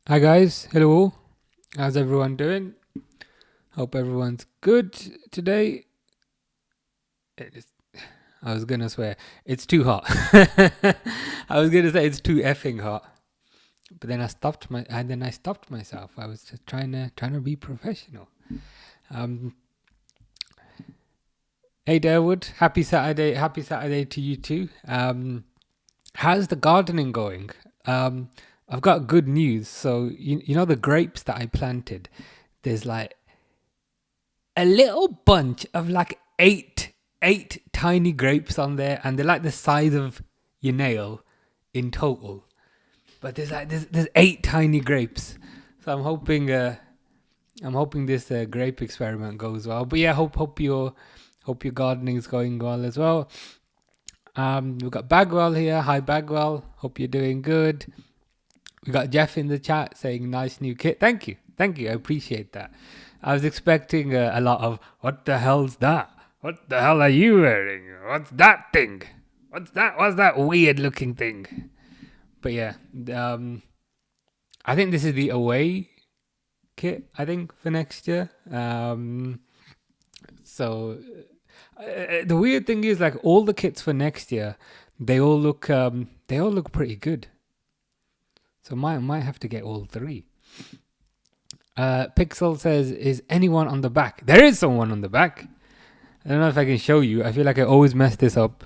Hi guys, hello. How's everyone doing? Hope everyone's good today. It is, I was gonna swear it's too hot. I was gonna say it's too effing hot, but then I stopped myself. I was just trying to be professional. Um, hey Derwood, happy Saturday! Happy Saturday to you too. How's the gardening going? I've got good news. So you know the grapes that I planted. There's like a little bunch of like eight tiny grapes on there, and they're like the size of your nail in total. But there's eight tiny grapes. So I'm hoping this grape experiment goes well. But yeah, hope your gardening is going well as well. We've got Bagwell here. Hi Bagwell. Hope you're doing good. We got Jeff in the chat saying nice new kit. Thank you. I appreciate that. I was expecting a lot of what the hell's that? What the hell are you wearing? What's that thing? What's that weird looking thing? But yeah, I think this is the away kit. I think for next year. So the weird thing is like all the kits for next year, they all look pretty good. So might have to get all three. Pixel says, is anyone on the back? There is someone on the back. I don't know if I can show you. I feel like I always mess this up.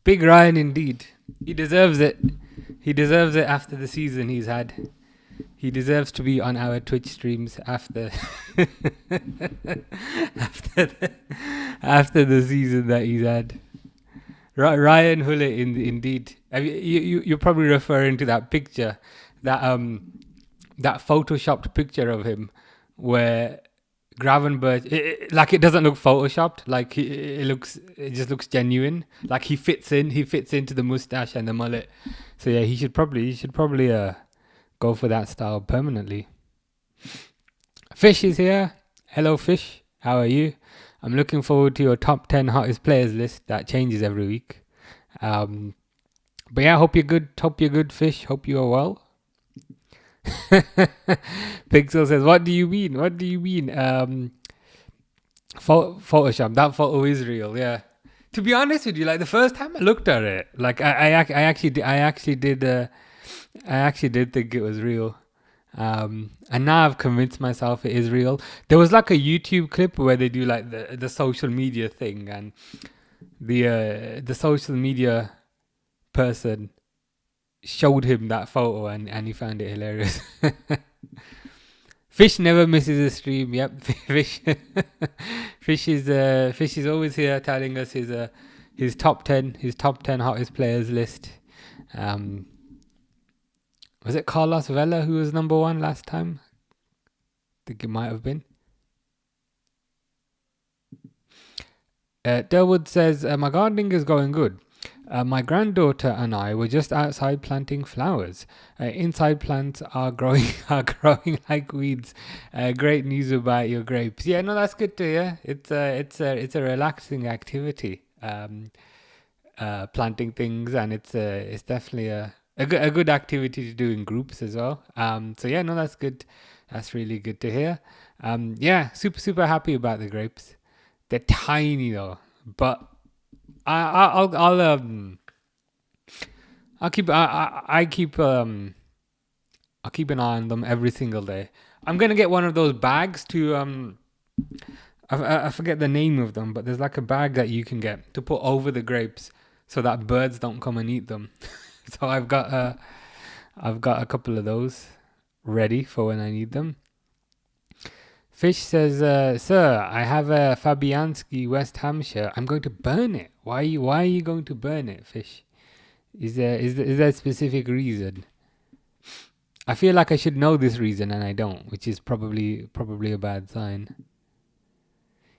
Big Ryan indeed. He deserves it. He deserves it after the season he's had. He deserves to be on our Twitch streams after after the season that he's had. Ryan Hullett, indeed. You're probably referring to that picture, that photoshopped picture of him, where Gravenberch, like it doesn't look photoshopped, like it just looks genuine. Like he fits into the mustache and the mullet. So yeah, he should probably go for that style permanently. Fish is here. Hello, Fish. How are you? I'm looking forward to your top 10 hottest players list that changes every week. But yeah, hope you're good, Fish. Hope you are well. Pixel says, what do you mean? Photoshop. That photo is real, yeah. To be honest with you, like the first time I looked at it, like I actually did think it was real. And now I've convinced myself it is real. There was like a YouTube clip where they do like the social media thing, and the social media person showed him that photo, and he found it hilarious. Fish never misses a stream. Yep, Fish is always here telling us his top 10 hottest players list. Was it Carlos Vela who was number one last time? I think it might have been. Derwood says, my gardening is going good. My granddaughter and I were just outside planting flowers. Inside plants are growing like weeds. Great news about your grapes. Yeah, no, that's good to hear. It's a relaxing activity. Planting things, and it's definitely a good activity to do in groups as well. So yeah, no, that's good. That's really good to hear. Yeah, super happy about the grapes. They're tiny though, but I'll keep an eye on them every single day. I'm gonna get one of those bags to I forget the name of them, but there's like a bag that you can get to put over the grapes so that birds don't come and eat them. So I've got a couple of those ready for when I need them. Fish says, sir, I have a Fabianski West Ham shirt. I'm going to burn it. Why are you going to burn it, Fish? Is there a specific reason? I feel like I should know this reason and I don't, which is probably a bad sign.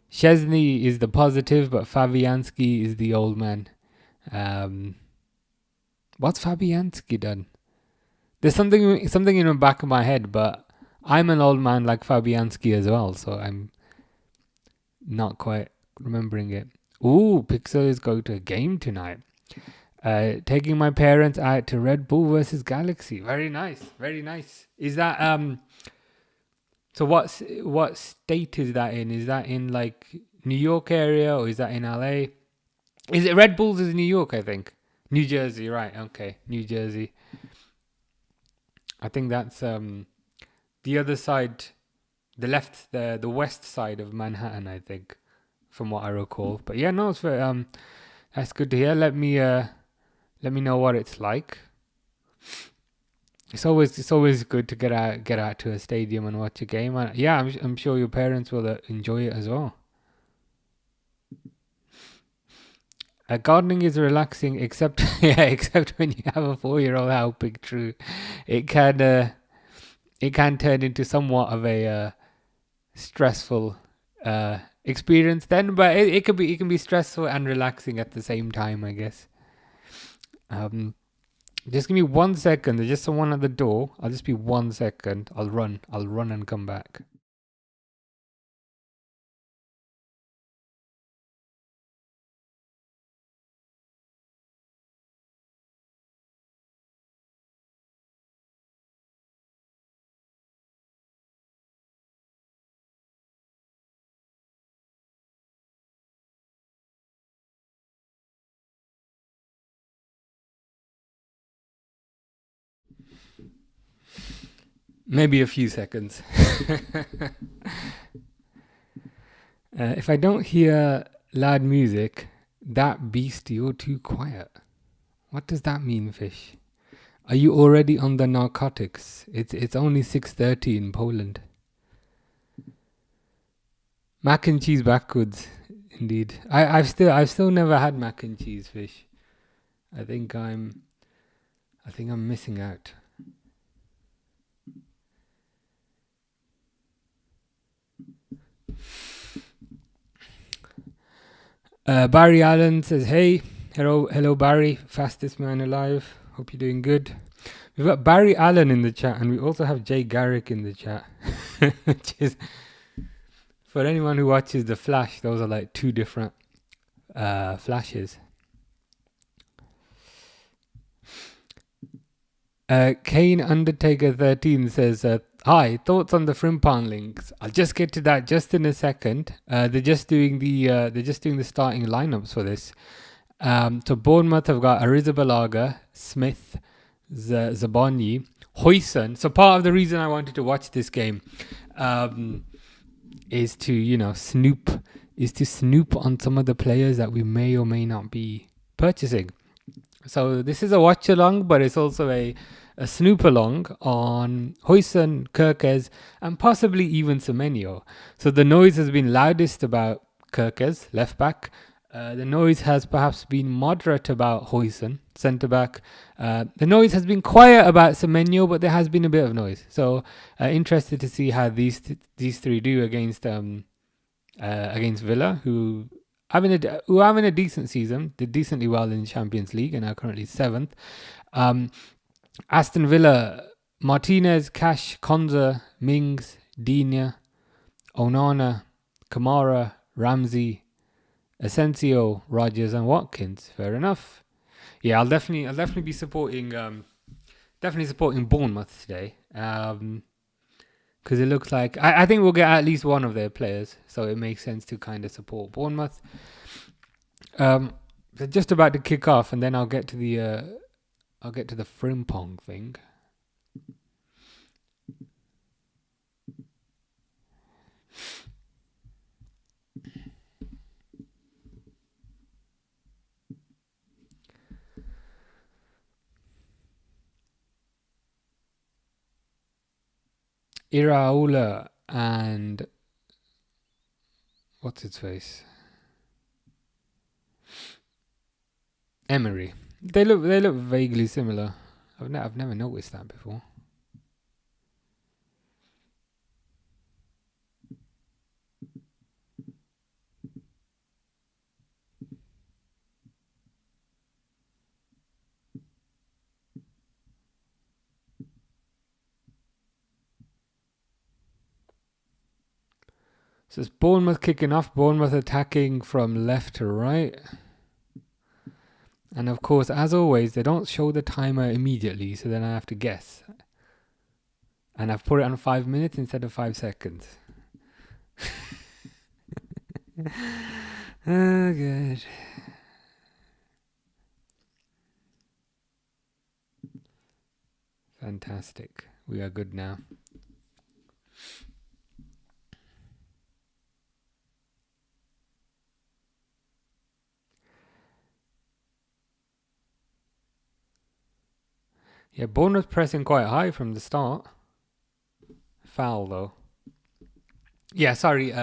Chesney is the positive, but Fabianski is the old man. What's Fabianski done? There's something in the back of my head, but I'm an old man like Fabianski as well, so not quite remembering it. Ooh, Pixel is going to a game tonight. Taking my parents out to Red Bull versus Galaxy. Very nice, very nice. Is that So what state is that in? Is that in like New York area or is that in LA? Is it Red Bulls is New York, I think. New Jersey, right, okay. New Jersey. I think that's the other side, the left, the west side of Manhattan, I think, from what I recall. But yeah, no, it's very, that's good to hear. Let me know what it's like. It's always good to get out to a stadium and watch a game. And yeah, I'm sure your parents will enjoy it as well. Gardening is relaxing, except when you have a 4-year-old helping. True, it can turn into somewhat of a stressful experience then, but it can be stressful and relaxing at the same time, I guess. Just give me 1 second. There's just someone at the door. I'll just be 1 second. I'll run and come back. Maybe a few seconds. If I don't hear loud music, that beast, you're too quiet. What does that mean, Fish? Are you already on the narcotics? It's only 6:30 in Poland. Mac and cheese backwards, indeed. I've still never had mac and cheese, Fish. I think I'm missing out. Barry Allen says, "Hey, hello, Barry, fastest man alive. Hope you're doing good." We've got Barry Allen in the chat, and we also have Jay Garrick in the chat, which is, for anyone who watches The Flash, those are like two different flashes. Kane Undertaker 13 says, "Hi, thoughts on the Frimpong links? I'll just get to that just in a second. They're just doing the starting lineups for this. So Bournemouth have got Arrizabalaga, Smith, Zabonyi, Hoyson. So part of the reason I wanted to watch this game is to snoop on some of the players that we may or may not be purchasing. So this is a watch along, but it's also a snoop along on Hoyson, Kirkes, and possibly even Semenyo. So the noise has been loudest about Kirkes, left back. The noise has perhaps been moderate about Hoyson, centre back. The noise has been quiet about Semenyo, but there has been a bit of noise. So interested to see how these three do against Villa, who having a decent season, did decently well in the Champions League and are currently 7th. Aston Villa, Martinez, Cash, Konza, Mings, Digne, Onana, Kamara, Ramsey, Asensio, Rogers, and Watkins. Fair enough. Yeah, I'll definitely be supporting Bournemouth today. Because it looks like I think we'll get at least one of their players, so it makes sense to kind of support Bournemouth. They're just about to kick off, and then I'll get to the Frimpong thing. Iraola and what's its face? Emery. They look vaguely similar. I've never noticed that before. So it's Bournemouth kicking off. Bournemouth attacking from left to right. And of course, as always, they don't show the timer immediately, so then I have to guess. And I've put it on 5 minutes instead of 5 seconds. Oh, good. Fantastic. We are good now. Yeah, Bournemouth pressing quite high from the start. Foul though. Yeah, sorry.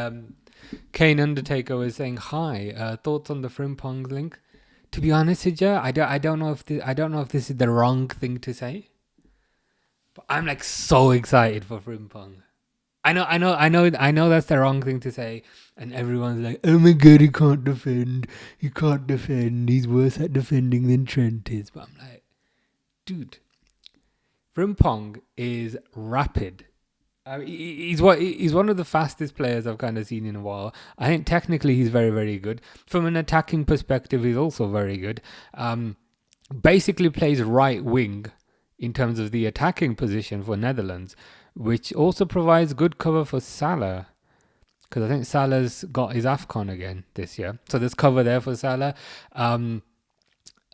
Kane Undertaker was saying hi. Thoughts on the Frimpong link? To be honest with you, I don't know if this is the wrong thing to say, but I'm like so excited for Frimpong. I know that's the wrong thing to say, and everyone's like, "Oh my god, he can't defend. He can't defend. He's worse at defending than Trent is." But I'm like, dude, Frimpong is rapid. He's one of the fastest players I've kind of seen in a while. I think technically he's very, very good. From an attacking perspective, he's also very good. Basically plays right wing in terms of the attacking position for Netherlands, which also provides good cover for Salah, because I think Salah's got his AFCON again this year. So there's cover there for Salah.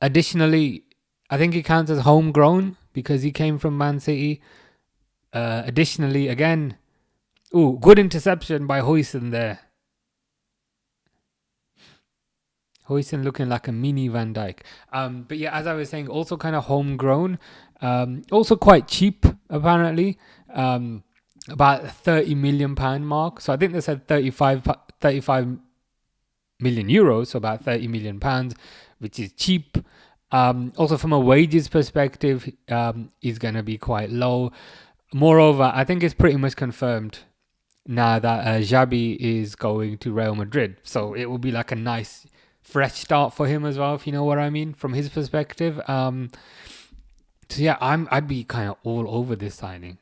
Additionally, I think he counts as homegrown because he came from Man City. Additionally, again, good interception by Huijsen there. Huijsen looking like a mini Van Dijk. But yeah, as I was saying, also kind of homegrown. Also quite cheap, apparently. About £30 million mark. So I think they said 35 million euros, so about £30 million, which is cheap. Also from a wages perspective, is going to be quite low. Moreover, I think it's pretty much confirmed now that Xabi is going to Real Madrid. So it will be like a nice fresh start for him as well, if you know what I mean, from his perspective. So yeah, I'd be kind of all over this signing.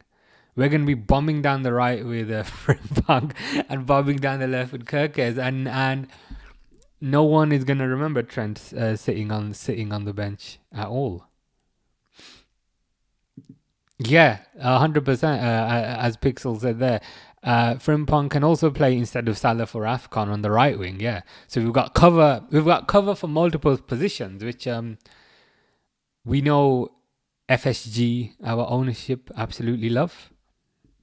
We're going to be bombing down the right with Frimpong and bombing down the left with Kerkez, and no one is going to remember Trent sitting on the bench at all. Yeah, 100%. As Pixel said there, Frimpong can also play instead of Salah for AFCON on the right wing. Yeah, so we've got cover. We've got cover for multiple positions, which we know FSG, our ownership, absolutely love.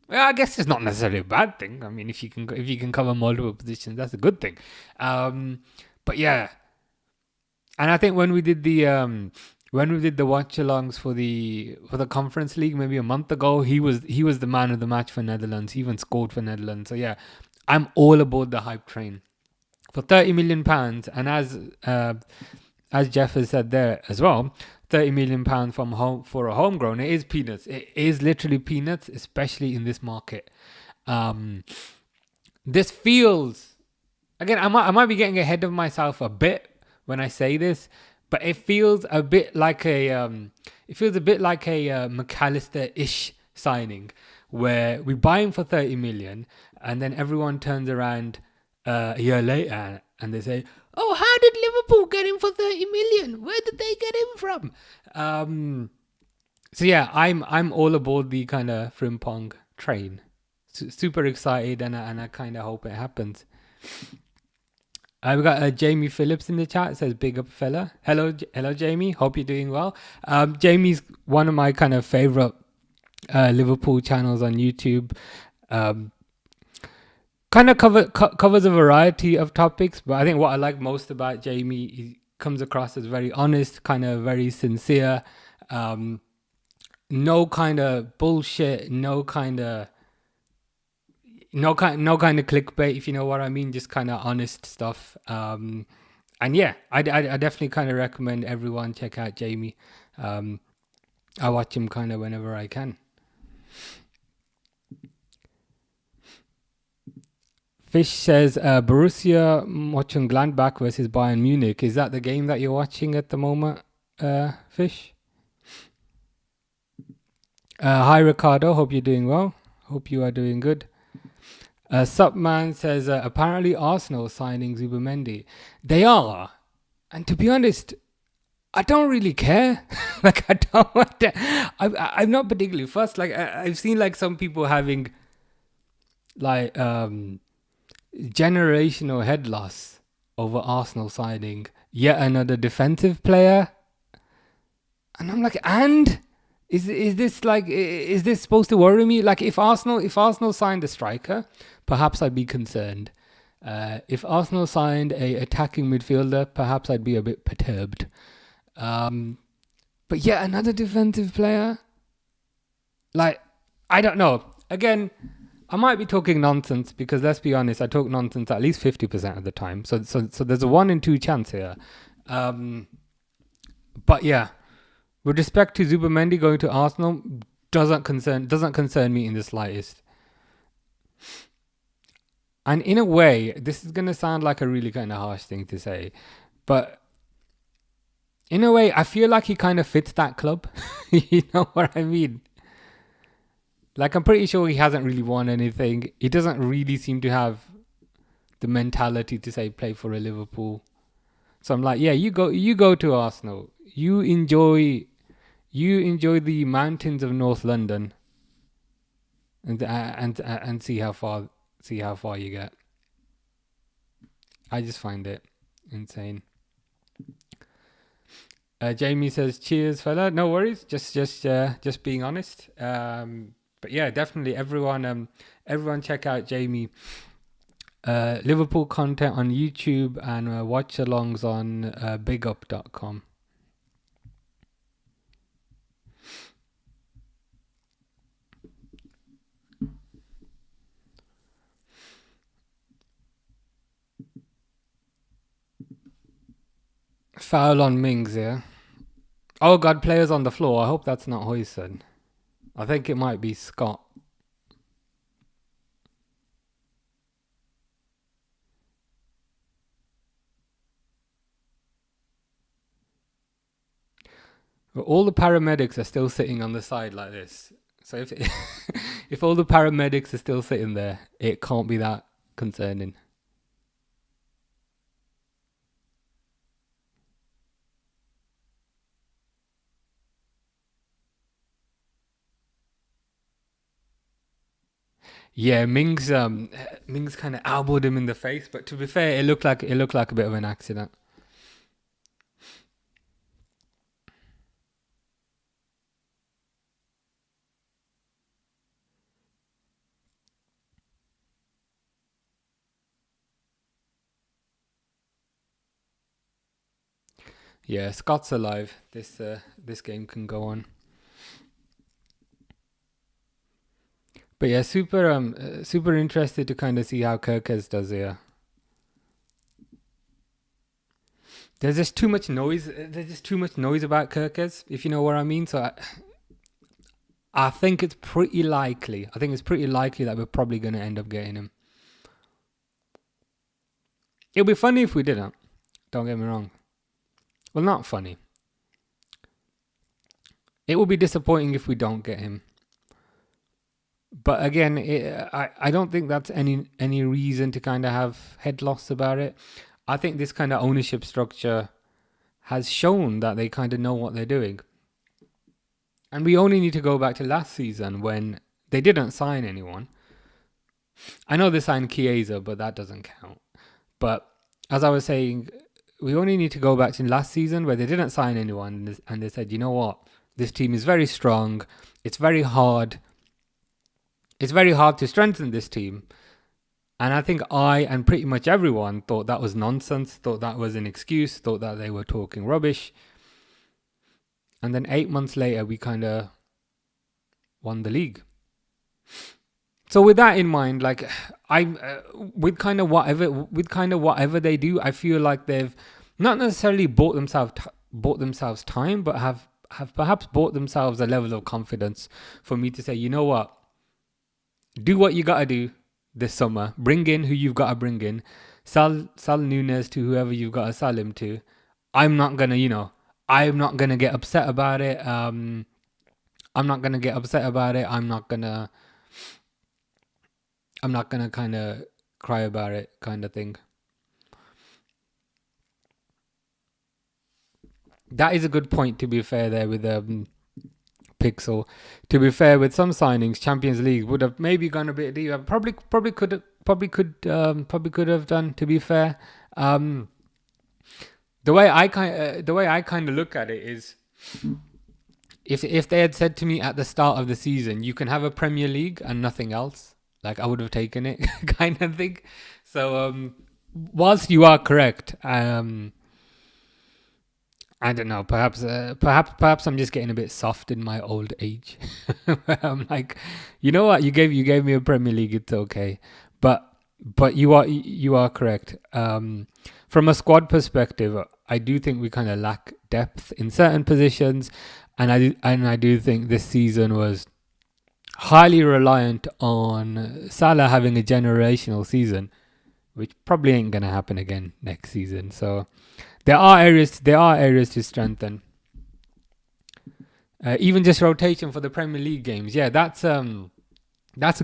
Well, I guess it's not necessarily a bad thing. I mean, if you can cover multiple positions, that's a good thing. But yeah, and I think when we did the watch-alongs for the Conference League maybe a month ago, he was the man of the match for Netherlands. He even scored for Netherlands. So yeah, I'm all aboard the hype train. For £30 million, and as Jeff has said there as well, £30 million from home for a homegrown, it is peanuts. It is literally peanuts, especially in this market. This feels, again, I might be getting ahead of myself a bit when I say this, but it feels a bit like a McAllister-ish signing, where we buy him for 30 million, and then everyone turns around a year later and they say, "Oh, how did Liverpool get him for 30 million? Where did they get him from?" So yeah, I'm all aboard the kind of Frimpong train. Super excited, and I kind of hope it happens. I've got Jamie Phillips in the chat. It says, "Big up, fella." Hello, Jamie. Hope you're doing well. Jamie's one of my kind of favorite Liverpool channels on YouTube. Kind of covers a variety of topics, but I think what I like most about Jamie, he comes across as very honest, kind of very sincere. No kind of bullshit. No kind of clickbait, if you know what I mean, just kind of honest stuff. And yeah, I definitely kind of recommend everyone check out Jamie. I watch him kind of whenever I can. Fish says, Borussia Mönchengladbach versus Bayern Munich. Is that the game that you're watching at the moment, Fish? Hi, Ricardo. Hope you're doing well. Hope you are doing good. Supman says, apparently Arsenal signing Zubimendi. They are. And to be honest, I don't really care. Like, I don't want to. I'm not particularly fussed. Like, I've seen, like, some people having, like, generational head loss over Arsenal signing yet another defensive player. And I'm like, and? Is this supposed to worry me? Like, if Arsenal signed a striker, perhaps I'd be concerned. If Arsenal signed a attacking midfielder, perhaps I'd be a bit perturbed. But yet another defensive player, like, I don't know. Again, I might be talking nonsense because, let's be honest, I talk nonsense at least 50% of the time. So there's a 1 in 2 chance here. But yeah, with respect to Zubimendi going to Arsenal, doesn't concern me in the slightest. And in a way, this is going to sound like a really kind of harsh thing to say, but in a way, I feel like he kind of fits that club. You know what I mean? Like, I'm pretty sure he hasn't really won anything. He doesn't really seem to have the mentality to, say, play for a Liverpool. So I'm like, yeah, you go to Arsenal. You enjoy the mountains of North London, and see how far you get. I just find it insane. Jamie says, "Cheers, fella." No worries. Just being honest. But yeah, definitely everyone check out Jamie. Liverpool content on YouTube and watchalongs on bigup.com. Foul on Mings, yeah. Oh God, players on the floor. I hope that's not Hoyson. I think it might be Scott. But all the paramedics are still sitting on the side like this. So if all the paramedics are still sitting there, it can't be that concerning. Yeah, Mings kind of elbowed him in the face, but to be fair, it looked like a bit of an accident. Yeah, Scott's alive. This game can go on. But yeah, super interested to kind of see how Kirkes does here. There's just too much noise. There's just too much noise about Kirkes, if you know what I mean. So I think it's pretty likely. I think it's pretty likely that we're probably going to end up getting him. It'll be funny if we didn't. Don't get me wrong. Well, not funny. It will be disappointing if we don't get him. But again, I don't think that's any reason to kind of have head loss about it. I think this kind of ownership structure has shown that they kind of know what they're doing. And we only need to go back to last season when they didn't sign anyone. I know they signed Chiesa, but that doesn't count. But as I was saying, we only need to go back to last season where they didn't sign anyone and they said, you know what? This team is very strong. It's very hard. It's very hard to strengthen this team. And I think I and pretty much everyone thought that was nonsense, thought that was an excuse, thought that they were talking rubbish. And then 8 months later, we kind of won the league. So with that in mind, like with kind of whatever they do, I feel like they've not necessarily bought themselves time, but have perhaps bought themselves a level of confidence for me to say, you know what, do what you gotta do this summer. Bring in who you've got to bring in. Sell Nunes to whoever you've got to sell him to. I'm not gonna get upset about it. I'm not gonna I'm not gonna kind of cry about it, kind of thing. That is a good point, to be fair, there with Pixel. To be fair, with some signings, Champions League would have maybe gone a bit deeper. Probably could have done. To be fair, the way I kind of look at it is, if they had said to me at the start of the season, you can have a Premier League and nothing else, like, I would have taken it, kind of thing. So whilst you are correct, I don't know. Perhaps I'm just getting a bit soft in my old age. I'm like, you know what? You gave me a Premier League. It's okay, but you are correct. From a squad perspective, I do think we kind of lack depth in certain positions, and I do think this season was highly reliant on Salah having a generational season, which probably ain't gonna happen again next season. So there are areas to strengthen. Even just rotation for the Premier League games. Yeah, that's a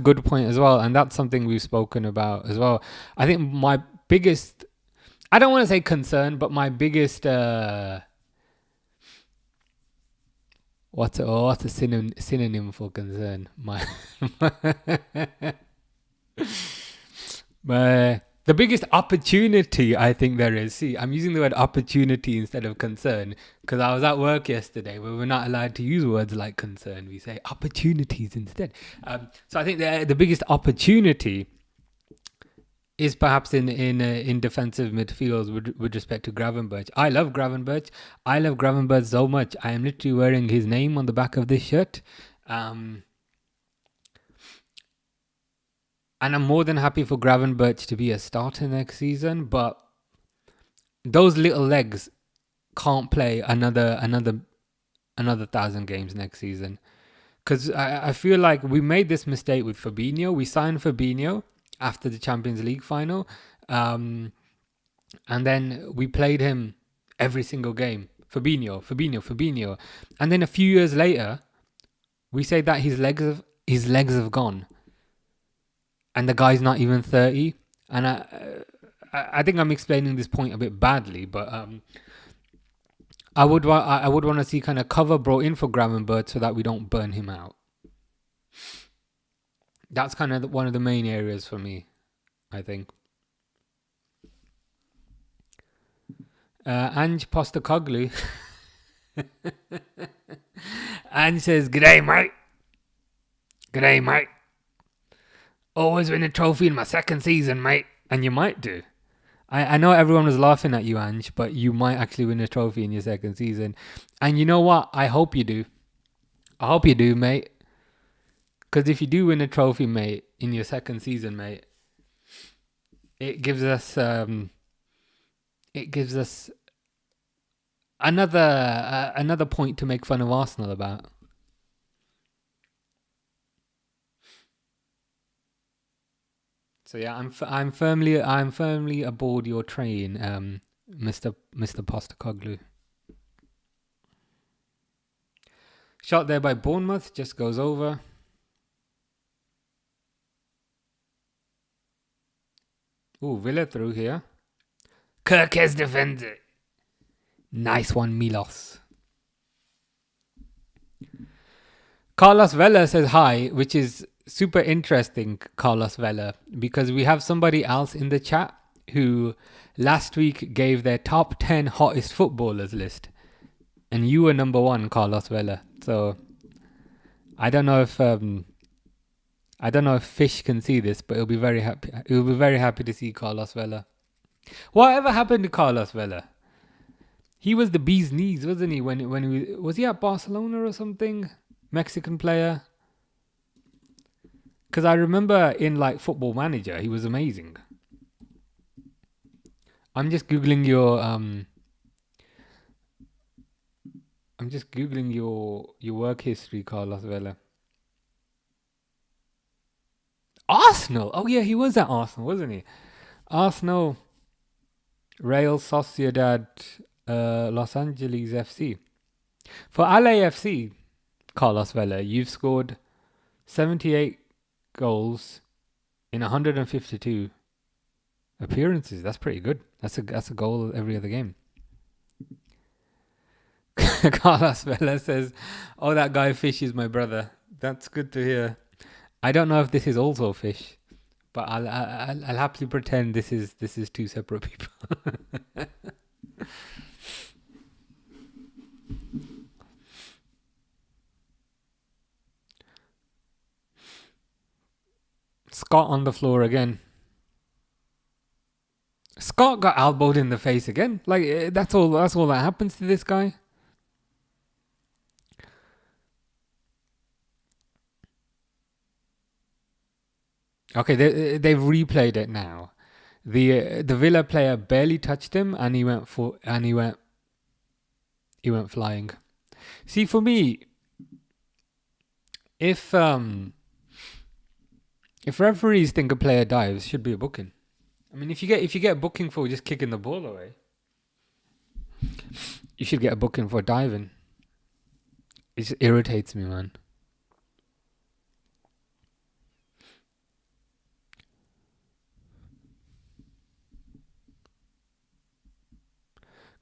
good point as well, and that's something we've spoken about as well. I think my biggest, I don't want to say concern, but my biggest what's a synonym for concern? The biggest opportunity I think there is. See, I'm using the word opportunity instead of concern because I was at work yesterday where we're not allowed to use words like concern. We say opportunities instead. So I think the biggest opportunity is perhaps in defensive midfields with respect to Gravenberch. I love Gravenberch. I love Gravenberch so much. I am literally wearing his name on the back of this shirt. And I'm more than happy for Gravenberch to be a starter next season, but those little legs can't play another 1,000 games next season. Because I feel like we made this mistake with Fabinho. We signed Fabinho after the Champions League final, and then we played him every single game. Fabinho. And then a few years later, we say that his legs have gone. And the guy's not even 30. And I think I'm explaining this point a bit badly, but I would want to see kind of cover brought in for Gravenberch so that we don't burn him out. That's kind of one of the main areas for me, I think. Ange Postecoglou. Ange says, "G'day, mate. G'day, mate. Always win a trophy in my second season, mate." And you might do. I know everyone was laughing at you, Ange, but you might actually win a trophy in your second season. And you know what? I hope you do. I hope you do, mate. Because if you do win a trophy, mate, in your second season, mate, it gives us another point to make fun of Arsenal about. So yeah, I'm firmly aboard your train, Mr. Postecoglou. Shot there by Bournemouth, just goes over. Ooh, Villa through here. Kirkes defends it. Nice one, Milos. Carlos Vela says hi, which is super interesting, Carlos Vela, because we have somebody else in the chat who last week gave their top 10 hottest footballers list, and you were number 1, Carlos Vela. So I don't know if Fish can see this, but he'll be very happy. He'll be very happy to see Carlos Vela. Whatever happened to Carlos Vela? He was the bee's knees, wasn't he? Was he at Barcelona or something? Mexican player. Because I remember in like Football Manager, he was amazing. I'm just googling your work history, Carlos Vela. Arsenal. Oh yeah, he was at Arsenal, wasn't he? Arsenal, Real Sociedad, Los Angeles FC. For LAFC, Carlos Vela, you've scored 78 goals in 152 appearances. That's pretty good. That's a goal every other game. Carlos Vela says, "Oh, that guy Fish is my brother." That's good to hear. I don't know if this is also Fish, but I'll happily pretend this is two separate people. Scott on the floor again. Scott got elbowed in the face again. Like that's all that happens to this guy. Okay, they've replayed it now. The Villa player barely touched him, and he went flying. See, for me, if referees think a player dives, should be a booking. I mean, if you get a booking for just kicking the ball away, you should get a booking for diving. It just irritates me, man.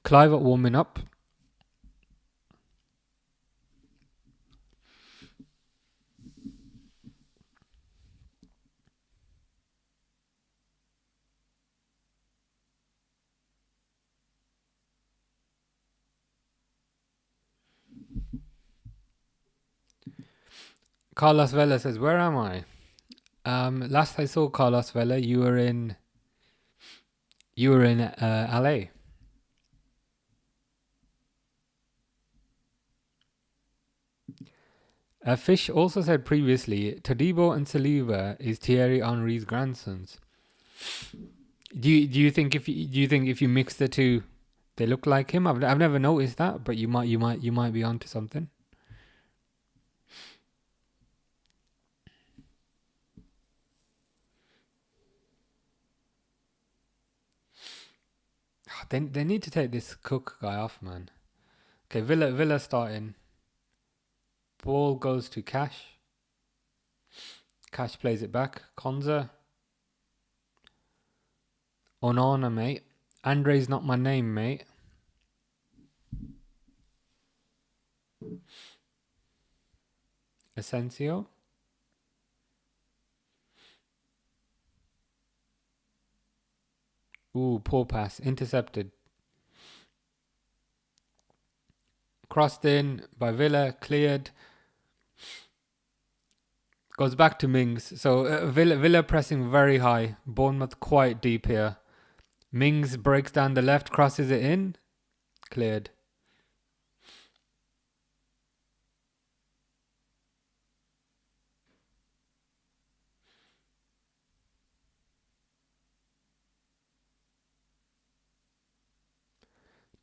Clive at warming up. Carlos Vela says, "Where am I?" Last I saw Carlos Vela, you were in LA. Fish also said previously, Todibo and Saliba is Thierry Henry's grandsons. Do you think if you mix the two, they look like him? I've never noticed that, but you might be onto something. They need to take this Cook guy off, man. Okay, Villa starting. Ball goes to Cash. Cash plays it back. Konza. Onana, mate. Andre's not my name, mate. Asensio. Ooh, poor pass. Intercepted. Crossed in by Villa. Cleared. Goes back to Mings. So Villa pressing very high. Bournemouth quite deep here. Mings breaks down the left. Crosses it in. Cleared.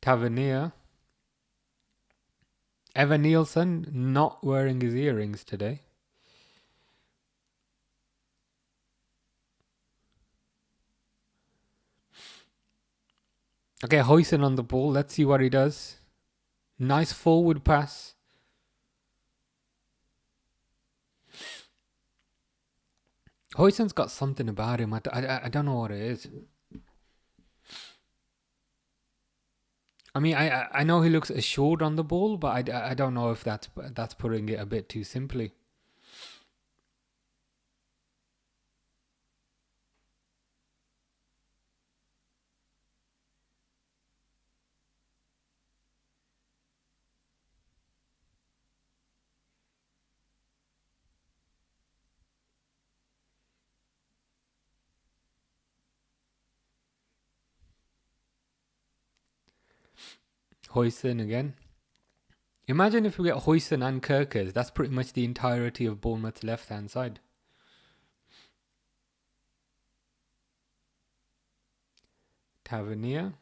Tavernier. Evan Nielsen not wearing his earrings today. Okay, Huysen on the ball. Let's see what he does. Nice forward pass. Huysen's got something about him. I don't know what it is. I mean, I know he looks assured on the ball, but I don't know if that's putting it a bit too simply. Huysen again. Imagine if we get Huysen and Kirkers. That's pretty much the entirety of Bournemouth's left-hand side. Tavernier.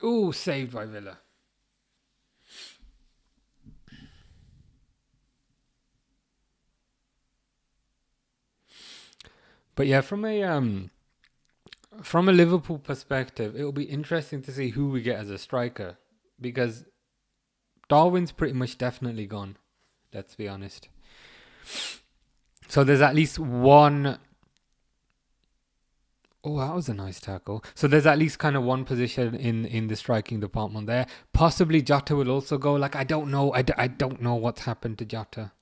Ooh, saved by Villa. But yeah, from a Liverpool perspective, it will be interesting to see who we get as a striker, because Darwin's pretty much definitely gone. Let's be honest. So there's at least one. Oh, that was a nice tackle. So there's at least kind of one position in the striking department there. Possibly Jota will also go. Like, I don't know. I don't know what's happened to Jota.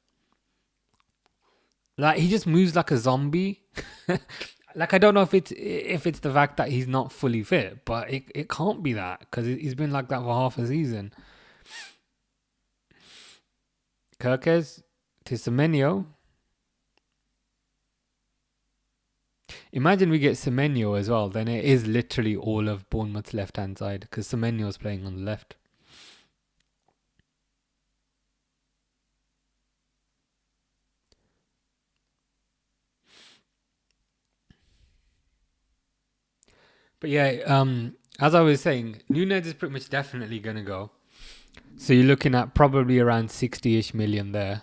Like, he just moves like a zombie. Like, I don't know if it's the fact that he's not fully fit, but it can't be that, because he's been like that for half a season. Kirkes to Semenyo. Imagine we get Semenyo as well. Then it is literally all of Bournemouth's left-hand side, because Semenyo's playing on the left. But yeah, as I was saying, Nunez is pretty much definitely going to go. So you're looking at probably around 60-ish million there.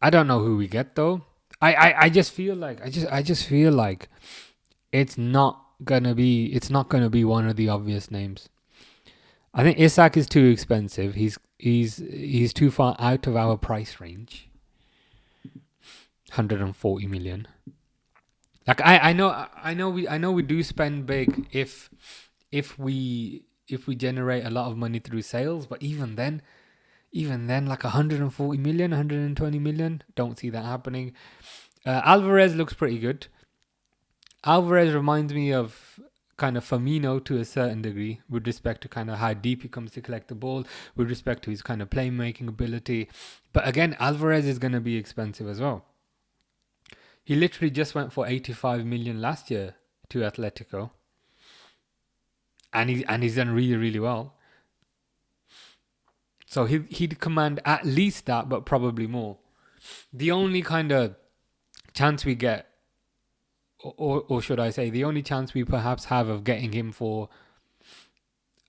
I don't know who we get though. I just feel like it's not gonna be one of the obvious names. I think Isak is too expensive. He's too far out of our price range. 140 million. Like I know we do spend big if we generate a lot of money through sales, but even then like 140 million, 120 million, don't see that happening. Alvarez looks pretty good. Alvarez reminds me of kind of Firmino to a certain degree, with respect to kind of how deep he comes to collect the ball, with respect to his kind of playmaking ability. But again, Alvarez is going to be expensive as well. He literally just went for 85 million last year to Atletico. And he's done really, really well. So he'd command at least that, but probably more. The only kind of chance we get, or should I say, the only chance we perhaps have of getting him for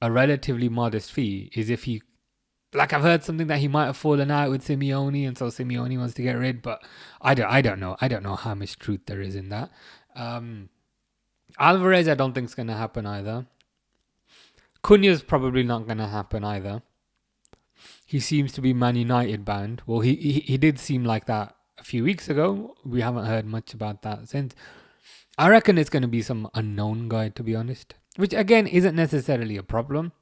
a relatively modest fee is if he, like, I've heard something that he might have fallen out with Simeone, and so Simeone wants to get rid. But I don't know how much truth there is in that. Alvarez, I don't think is going to happen either. Cunha's probably not going to happen either. He seems to be Man United bound. Well, he did seem like that a few weeks ago. We haven't heard much about that since. I reckon it's going to be some unknown guy, to be honest. Which, again, isn't necessarily a problem.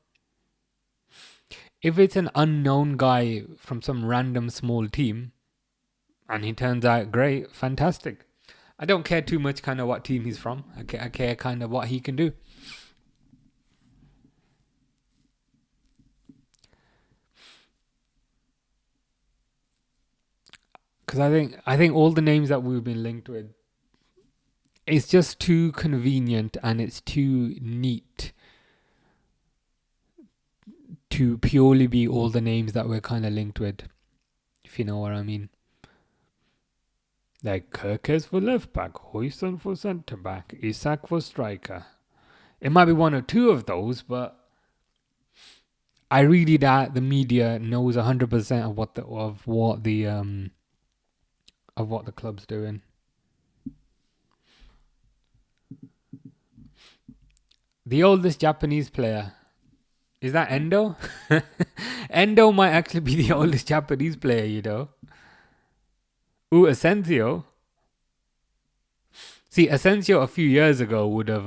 If it's an unknown guy from some random small team, and he turns out great, fantastic. I don't care too much kind of what team he's from. I care kind of what he can do. Because I think all the names that we've been linked with, it's just too convenient and it's too neat to purely be all the names that we're kind of linked with, if you know what I mean. Like Kirkes for left back, Hoyson for centre back, Isak for striker. It might be one or two of those, but I really doubt the media knows 100% of what the club's doing. The oldest Japanese player. Is that Endo? Endo might actually be the oldest Japanese player, you know. Ooh, Asensio. See, Asensio a few years ago would have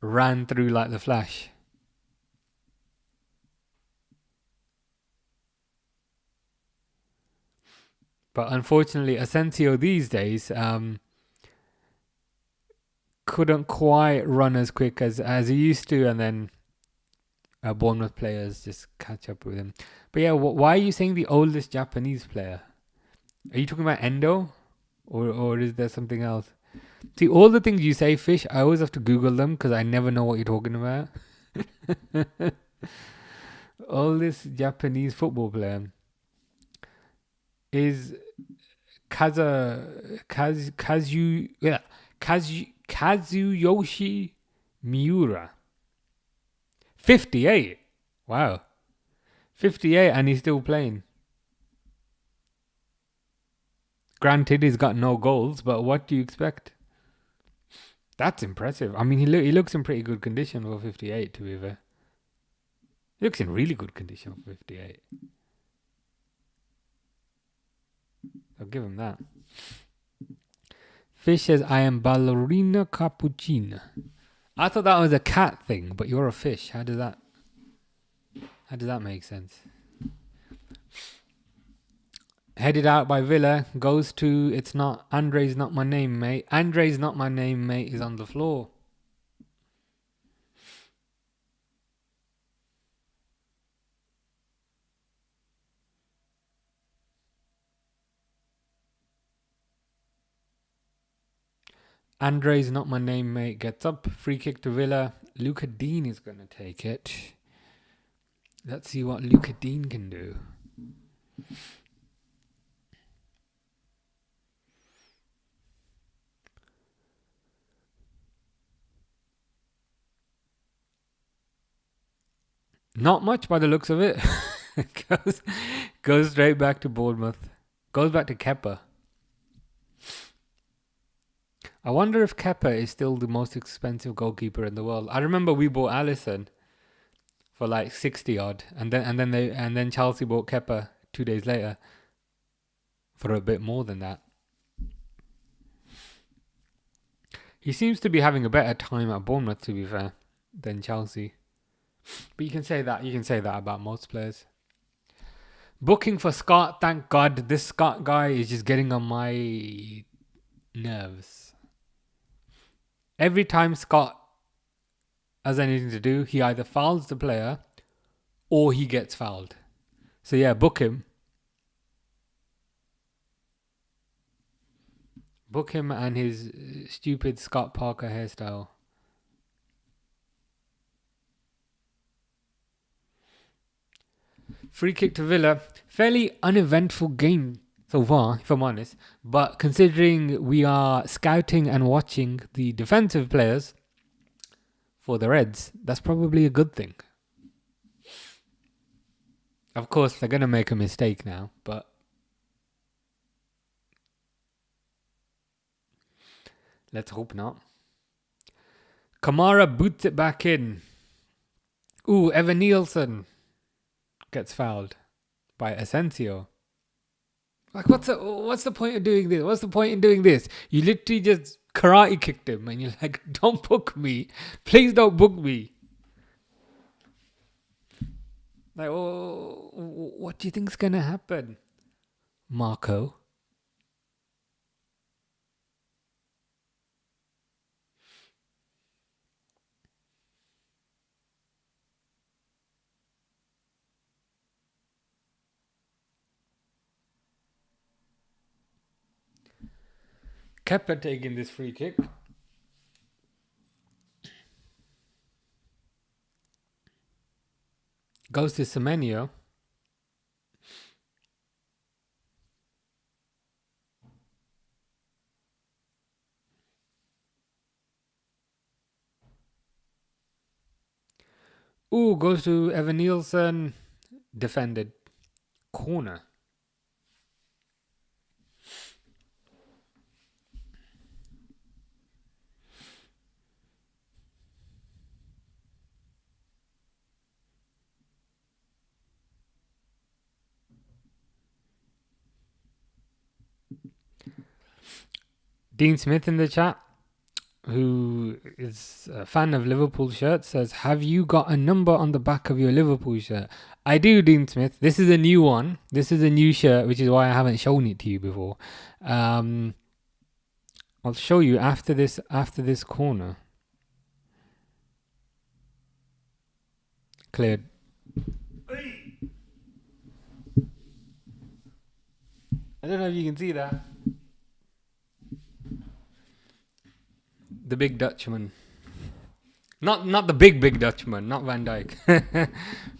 ran through like the Flash. But unfortunately, Asensio these days couldn't quite run as quick as he used to, and then Bournemouth players just catch up with him. But yeah, why are you saying the oldest Japanese player? Are you talking about Endo? Or is there something else? See, all the things you say, Fish, I always have to Google them because I never know what you're talking about. Oldest Japanese football player is Kazuyoshi Miura. 58. Wow. 58 and he's still playing. Granted, he's got no goals, but what do you expect? That's impressive. I mean, he looks in pretty good condition for 58, to be fair. He looks in really good condition for 58. I'll give him that. Fish says, I am ballerina cappuccina. I thought that was a cat thing, but you're a fish. How does that make sense? Headed out by Villa, goes to, it's not, Andre's not my name, mate. Andre's not my name, mate, is on the floor. Andre's not my name, mate, gets up. Free kick to Villa. Luca Dean is going to take it. Let's see what Luca Dean can do. Not much by the looks of it. goes straight back to Bournemouth. Goes back to Kepa. I wonder if Kepa is still the most expensive goalkeeper in the world. I remember we bought Alisson for like 60 odd, and then Chelsea bought Kepa 2 days later for a bit more than that. He seems to be having a better time at Bournemouth, to be fair, than Chelsea. But you can say that about most players. Booking for Scott, thank God. This Scott guy is just getting on my nerves. Every time Scott has anything to do, he either fouls the player or he gets fouled. So yeah, book him. Book him and his stupid Scott Parker hairstyle. Free kick to Villa. Fairly uneventful game so far, if I'm honest. But considering we are scouting and watching the defensive players for the Reds, that's probably a good thing. Of course, they're going to make a mistake now, but let's hope not. Kamara boots it back in. Ooh, Evan Nielsen gets fouled by Asensio. Like, what's the point of doing this? What's the point in doing this? You literally just karate kicked him and you're like, don't book me. Please don't book me. Like, oh, what do you think's going to happen, Marco? Kepa taking this free kick. Goes to Semenyo. Ooh, goes to Evan Nielsen. Defended. Corner. Dean Smith in the chat, who is a fan of Liverpool shirts, says, have you got a number on the back of your Liverpool shirt? I do, Dean Smith. This is a new one. This is a new shirt, which is why I haven't shown it to you before. I'll show you after this corner. Cleared. I don't know if you can see that. The big Dutchman. Not the big Dutchman, not Van Dijk.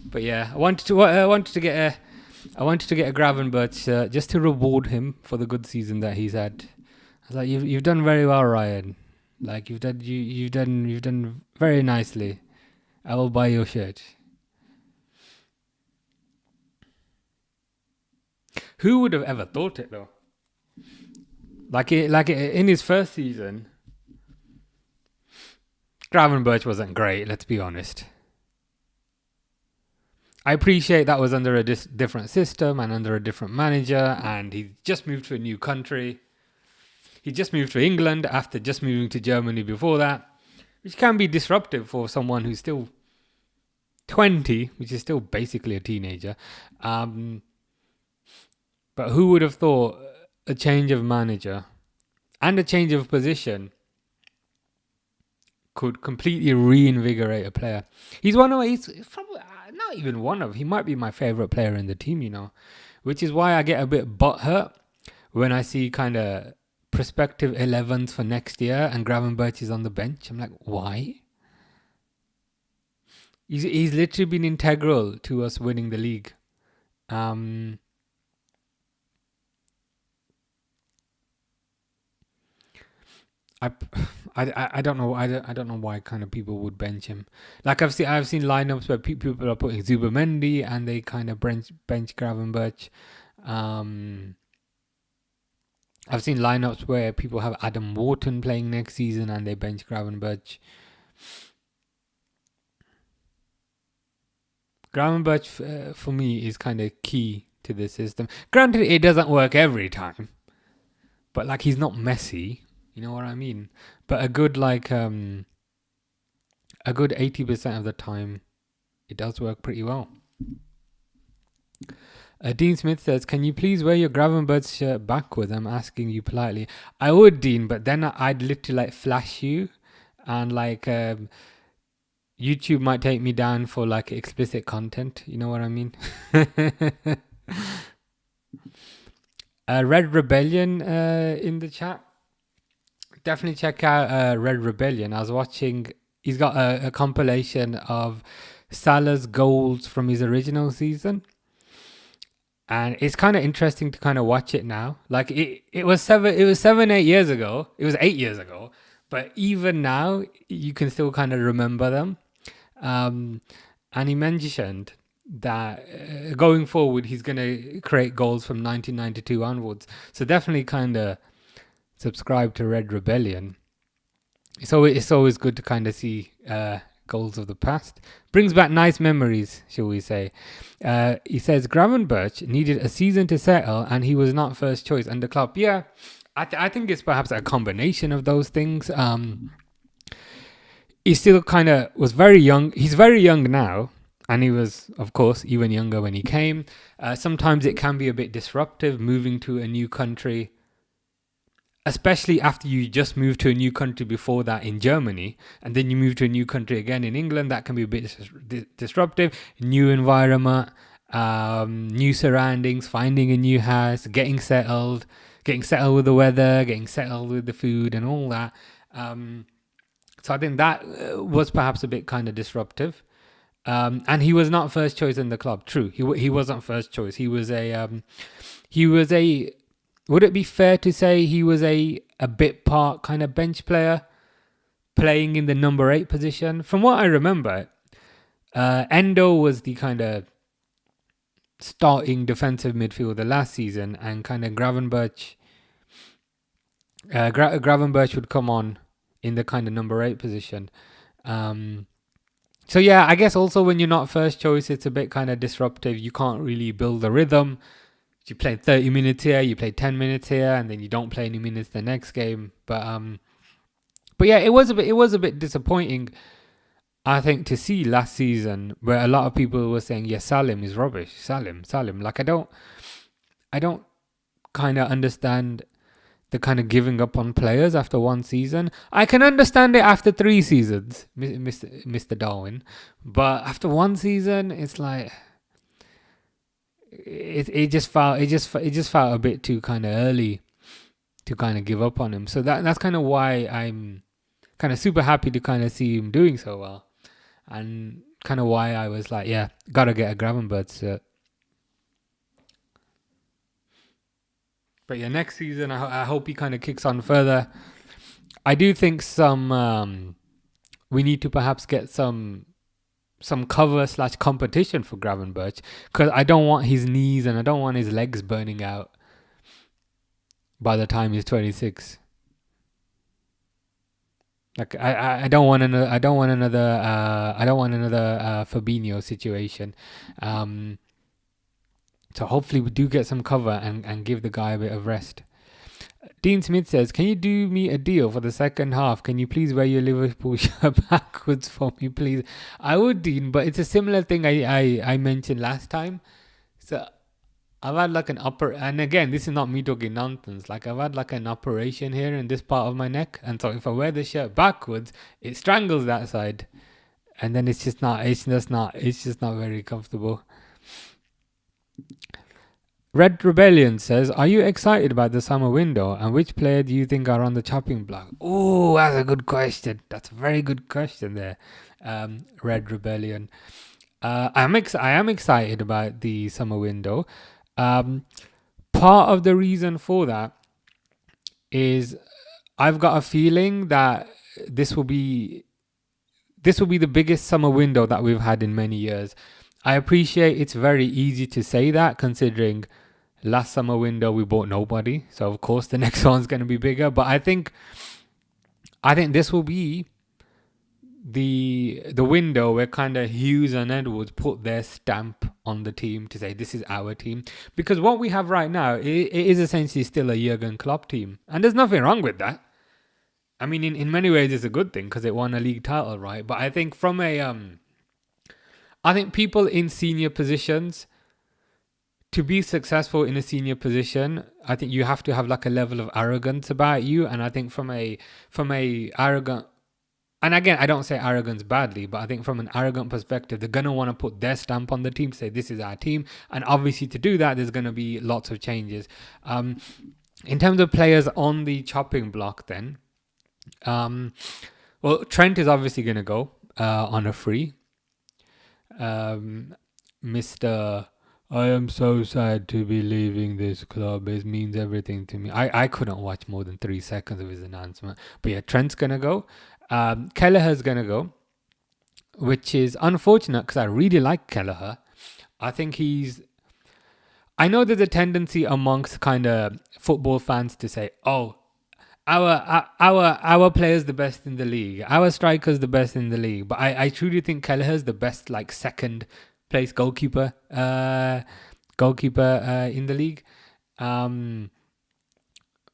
But yeah, I wanted to get a Gravenberch shirt just to reward him for the good season that he's had. I was like, you've done very well, Ryan. Like you've done very nicely. I will buy your shirt. Who would have ever thought it though? Like in his first season, Gravenberch wasn't great, let's be honest. I appreciate that was under a different system and under a different manager, and he just moved to a new country. He just moved to England after just moving to Germany before that, which can be disruptive for someone who's still 20, which is still basically a teenager. But who would have thought a change of manager and a change of position could completely reinvigorate a player? He's probably not even one of, he might be my favourite player in the team, you know, which is why I get a bit butthurt when I see kind of prospective 11s for next year and Gravenberch is on the bench. I'm like, why? He's literally been integral to us winning the league. I don't know. I don't know why kind of people would bench him. Like I've seen lineups where people are putting Zubimendi and they kind of bench Gravenberch. I've seen lineups where people have Adam Wharton playing next season and they bench Gravenberch. Gravenberch for me is kind of key to the system. Granted, it doesn't work every time, but like he's not messy. You know what I mean? But a good 80% of the time, it does work pretty well. Dean Smith says, can you please wear your Gravenberch shirt backwards? I'm asking you politely. I would, Dean, but then I'd literally like flash you and like YouTube might take me down for like explicit content. You know what I mean? Red Rebellion in the chat. Definitely check out Red Rebellion. I was watching, he's got a compilation of Salah's goals from his original season. And it's kind of interesting to kind of watch it now. Like it was 8 years ago. It was 8 years ago. But even now, you can still kind of remember them. And he mentioned that going forward, he's going to create goals from 1992 onwards. So definitely kind of subscribe to Red Rebellion. So it's always good to kind of see goals of the past. Brings back nice memories, shall we say. He says Gravenberch needed a season to settle and he was not first choice under Klopp. Yeah, I think it's perhaps a combination of those things. He still kind of was very young. He's very young now, and he was, of course, even younger when he came. Sometimes it can be a bit disruptive moving to a new country, especially after you just moved to a new country before that in Germany, and then you move to a new country again in England. That can be a bit disruptive. New environment, new surroundings, finding a new house, getting settled with the weather, getting settled with the food and all that. So I think that was perhaps a bit kind of disruptive. And he was not first choice in the club. True, he wasn't first choice. He was a would it be fair to say he was a bit part kind of bench player playing in the number 8 position? From what I remember, Endo was the kind of starting defensive midfielder last season, and kind of Gravenberch would come on in the kind of number 8 position. So yeah, I guess also when you're not first choice, it's a bit kind of disruptive. You can't really build a rhythm. You play 30 minutes here, you play 10 minutes here, and then you don't play any minutes the next game. But yeah, it was a bit disappointing, I think, to see last season where a lot of people were saying, yeah, Salim is rubbish. Salim. Like I don't kind of understand the kind of giving up on players after one season. I can understand it after 3 seasons, Mr. Darwin, but after one season, it's like it just felt a bit too kind of early to kind of give up on him. So that's kind of why I'm kind of super happy to kind of see him doing so well, and kind of why I was like, yeah, gotta get a Gravenberch shirt. But yeah, next season, I hope he kind of kicks on further. I do think we need to perhaps get some cover / competition for Gravenberch, because I don't want his knees and I don't want his legs burning out by the time he's 26. Like I don't want another Fabinho situation. So hopefully we do get some cover and give the guy a bit of rest. Dean Smith says, can you do me a deal for the second half? Can you please wear your Liverpool shirt backwards for me, please? I would, Dean, but it's a similar thing I mentioned last time. So I've had like and again, this is not me talking nonsense. Like I've had like an operation here in this part of my neck. And so if I wear the shirt backwards, it strangles that side. And then it's just not very comfortable. Red Rebellion says, are you excited about the summer window and which player do you think are on the chopping block? Oh, that's a good question. That's a very good question there. Red Rebellion. I am excited about the summer window. Part of the reason for that is I've got a feeling that this will be the biggest summer window that we've had in many years. I appreciate it's very easy to say that considering last summer window we bought nobody, so of course the next one's going to be bigger. But I think this will be the window where kind of Hughes and Edwards put their stamp on the team to say this is our team, because what we have right now it is essentially still a Jurgen Klopp team, and there's nothing wrong with that. I mean, in many ways it's a good thing because it won a league title, right? But I think from I think people in senior positions, to be successful in a senior position, I think you have to have like a level of arrogance about you. And I think from a arrogant, and again, I don't say arrogance badly, but I think from an arrogant perspective, they're going to want to put their stamp on the team, say this is our team. And obviously to do that, there's going to be lots of changes. In terms of players on the chopping block then, well, Trent is obviously going to go on a free. Mr. I am so sad to be leaving this club. It means everything to me. I couldn't watch more than 3 seconds of his announcement. But yeah, Trent's going to go. Kelleher's going to go, which is unfortunate because I really like Kelleher. I think I know there's a tendency amongst kind of football fans to say, oh, our player's the best in the league. Our striker's the best in the league. But I truly think Kelleher's the best, like, second place goalkeeper in the league.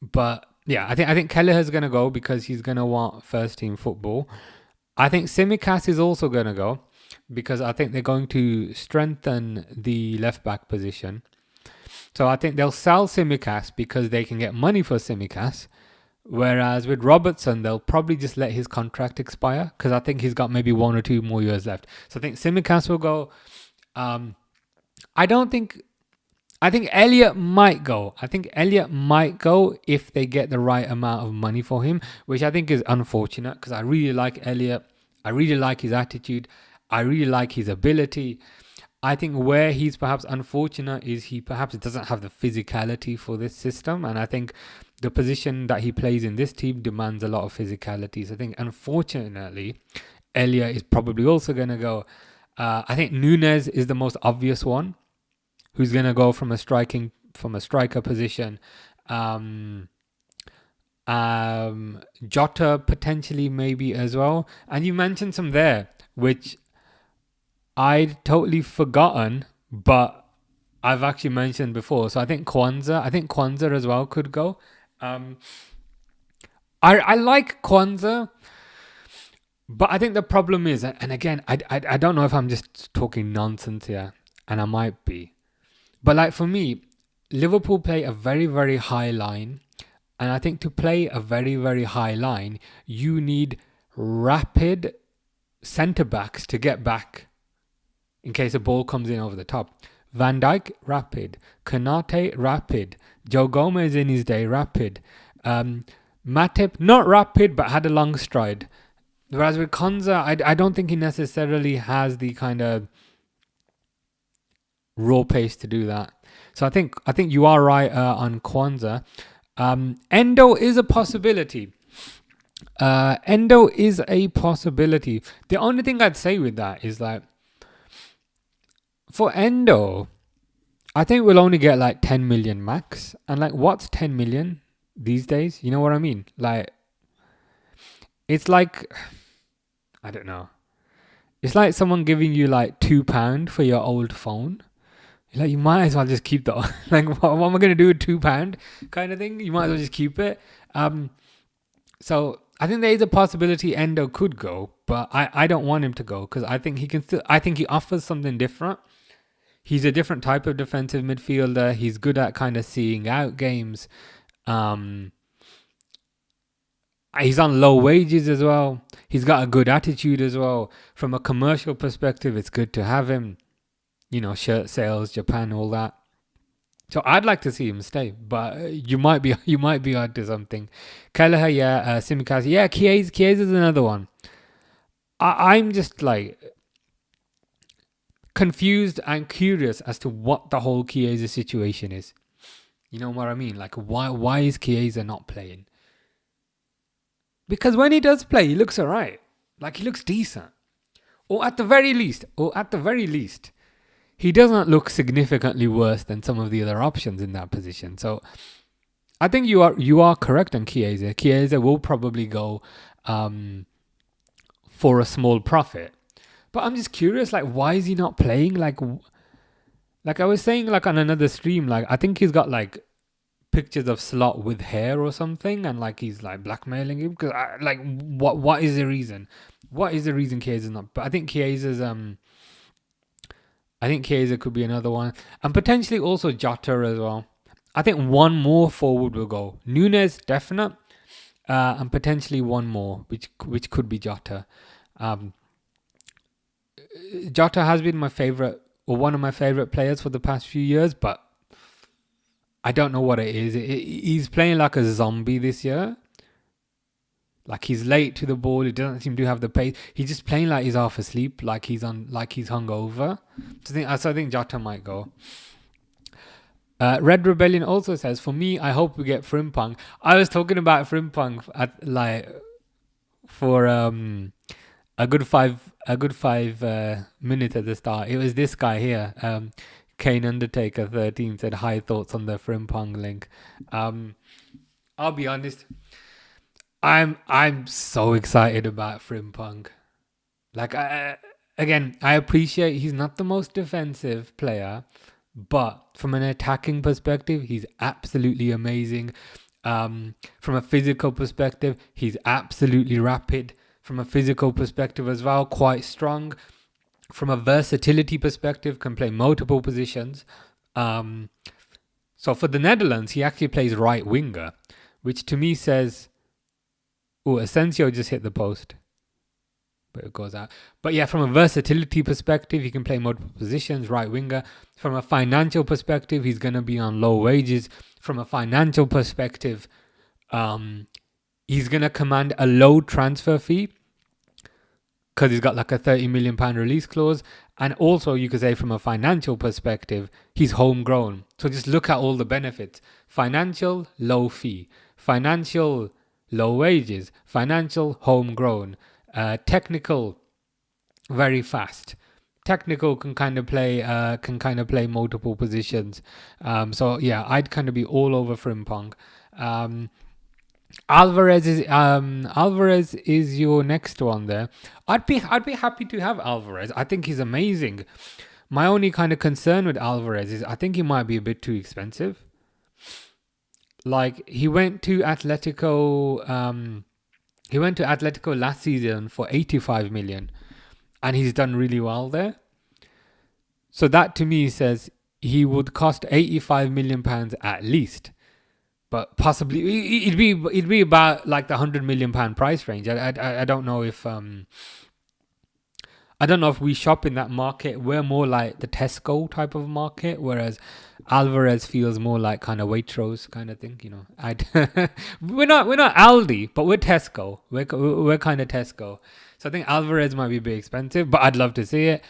But yeah, I think Kelleher's gonna go because he's gonna want first team football. I think Tsimikas is also gonna go because I think they're going to strengthen the left back position. So I think they'll sell Tsimikas because they can get money for Tsimikas. Whereas with Robertson, they'll probably just let his contract expire because I think he's got maybe 1 or 2 more years left. So I think Tsimikas will go. I think Elliott might go. I think Elliott might go if they get the right amount of money for him, which I think is unfortunate because I really like Elliott. I really like his attitude. I really like his ability. I think where he's perhaps unfortunate is he perhaps doesn't have the physicality for this system. And I think the position that he plays in this team demands a lot of physicality. So I think, unfortunately, Elliott is probably also going to go. I think Nunez is the most obvious one, who's going to go from a striker position. Jota potentially maybe as well. And you mentioned some there, which I'd totally forgotten, but I've actually mentioned before. So I think Kwanzaa as well could go. I like Kwanzaa, but I think the problem is, and again, I don't know if I'm just talking nonsense here, and I might be, but like for me, Liverpool play a very, very high line, and I think to play a very, very high line, you need rapid centre backs to get back in case a ball comes in over the top. Van Dijk, rapid. Konate, rapid. Joe Gomez in his day, rapid. Matip, not rapid, but had a long stride. Whereas with Konza, I don't think he necessarily has the kind of raw pace to do that. So I think you are right on Kwanzaa. Endo is a possibility. The only thing I'd say with that is like, for Endo, I think we'll only get like 10 million max. And like, what's 10 million these days? You know what I mean? Like, it's like, I don't know. It's like someone giving you like £2 for your old phone. Like, you might as well just keep that. Like, what am I going to do with £2 kind of thing? You might as well just keep it. So I think there is a possibility Endo could go, but I don't want him to go because I think he can still. I think he offers something different. He's a different type of defensive midfielder. He's good at kind of seeing out games. He's on low wages as well. He's got a good attitude as well. From a commercial perspective, it's good to have him. You know, shirt sales, Japan, all that. So I'd like to see him stay, but you might be onto something. Kelleher, yeah. Simikaz, yeah. Chiesa is another one. I'm just like confused and curious as to what the whole Chiesa situation is. You know what I mean? Like, why is Chiesa not playing? Because when he does play, he looks alright. Like, he looks decent. Or at the very least, he doesn't look significantly worse than some of the other options in that position. So I think you are correct on Chiesa. Chiesa will probably go for a small profit. But I'm just curious, like, why is he not playing? Like I was saying, like, on another stream, like, I think he's got like pictures of Slot with hair or something, and like he's like blackmailing him. Because like, what is the reason? What is the reason Chiesa's not? But I think Chiesa could be another one, and potentially also Jota as well. I think one more forward will go. Nunes definite, and potentially one more, which could be Jota. Jota has been my favorite, or one of my favorite players for the past few years, but I don't know what it is. He's playing like a zombie this year. Like, he's late to the ball. He doesn't seem to have the pace. He's just playing like he's half asleep, like he's hungover. So I think Jota might go. Red Rebellion also says, for me, I hope we get Frimpong. I was talking about Frimpong for a good five minutes at the start. It was this guy here. Kane Undertaker 13 said, hi, thoughts on the Frimpong link. I'll be honest. I'm so excited about Frimpong. Like, I appreciate he's not the most defensive player, but from an attacking perspective, he's absolutely amazing. From a physical perspective, he's absolutely rapid. From a physical perspective as well, quite strong. From a versatility perspective, can play multiple positions. So for the Netherlands, he actually plays right winger, which to me says, oh, Asensio just hit the post, but it goes out. But yeah, from a versatility perspective, he can play multiple positions, right winger. From a financial perspective, he's going to be on low wages. From a financial perspective, he's going to command a low transfer fee because he's got like a £30 million release clause. And also, you could say from a financial perspective, he's homegrown. So just look at all the benefits. Financial, low fee. Financial, low wages. Financial, homegrown. Technical, very fast. Technical can kind of play multiple positions. So yeah, I'd kind of be all over Frimpong. Alvarez is your next one there. I'd be happy to have Alvarez. I think he's amazing. My only kind of concern with Alvarez is I think he might be a bit too expensive. Like, he went to Atletico last season for 85 million, and he's done really well there. So that to me says he would cost 85 million pounds at least. But possibly it'd be about like the 100 million pound price range. I don't know if we shop in that market. We're more like the Tesco type of market, whereas Alvarez feels more like kind of Waitrose kind of thing. You know, we're not Aldi, but we're Tesco. We're kind of Tesco. So I think Alvarez might be a bit expensive, but I'd love to see it.